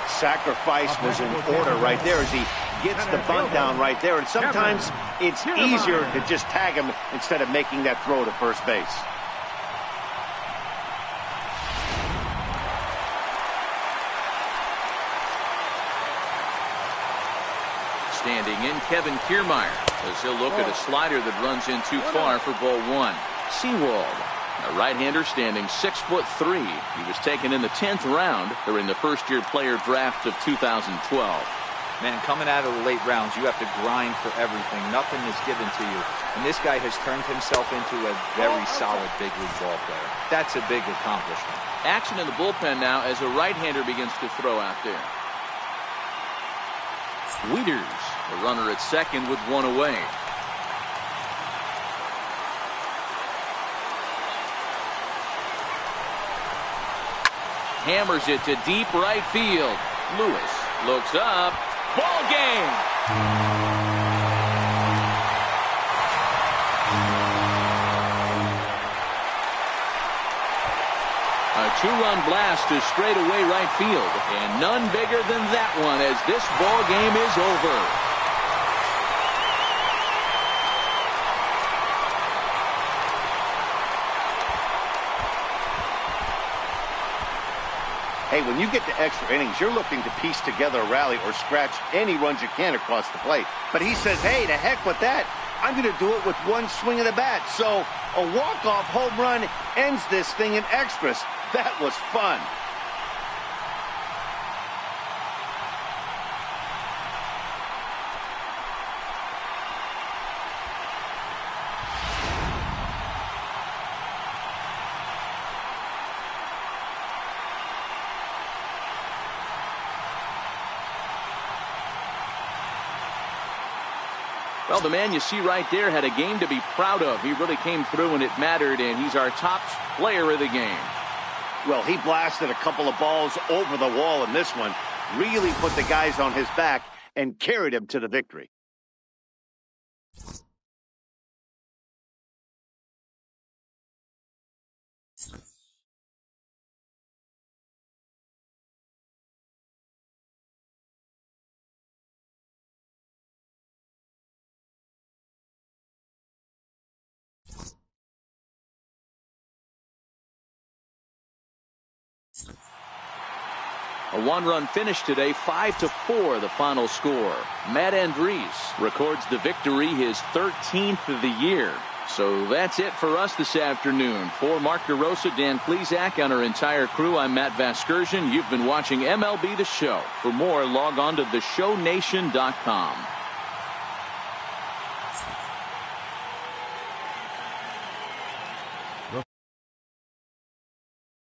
Sacrifice was in order right there as he gets the bunt down right there. And sometimes it's easier to just tag him instead of making that throw to first base. Standing in, Kevin Kiermaier, as he'll look at a slider that runs in too far for ball one. Sewald, a right-hander standing 6'3". He was taken in the 10th round during the first-year player draft of 2012. Man, coming out of the late rounds, you have to grind for everything. Nothing is given to you. And this guy has turned himself into a very solid big league ball player. That's a big accomplishment. Action in the bullpen now as a right-hander begins to throw out there. Wieters, the runner at second with one away. Hammers it to deep right field. Lewis looks up. Ball game. A two-run blast to straightaway right field, and none bigger than that one as this ball game is over. Hey, when you get to extra innings, you're looking to piece together a rally or scratch any runs you can across the plate. But he says, hey, to heck with that. I'm going to do it with one swing of the bat. So a walk-off home run ends this thing in extras. That was fun. Well, the man you see right there had a game to be proud of. He really came through and it mattered, and he's our top player of the game. Well, he blasted a couple of balls over the wall in this one, really put the guys on his back and carried him to the victory. A one-run finish today, 5-4 the final score. Matt Andriese records the victory, his 13th of the year. So that's it for us this afternoon. For Mark DeRosa, Dan Plesac, and our entire crew, I'm Matt Vasgersian. You've been watching MLB The Show. For more, log on to theshownation.com.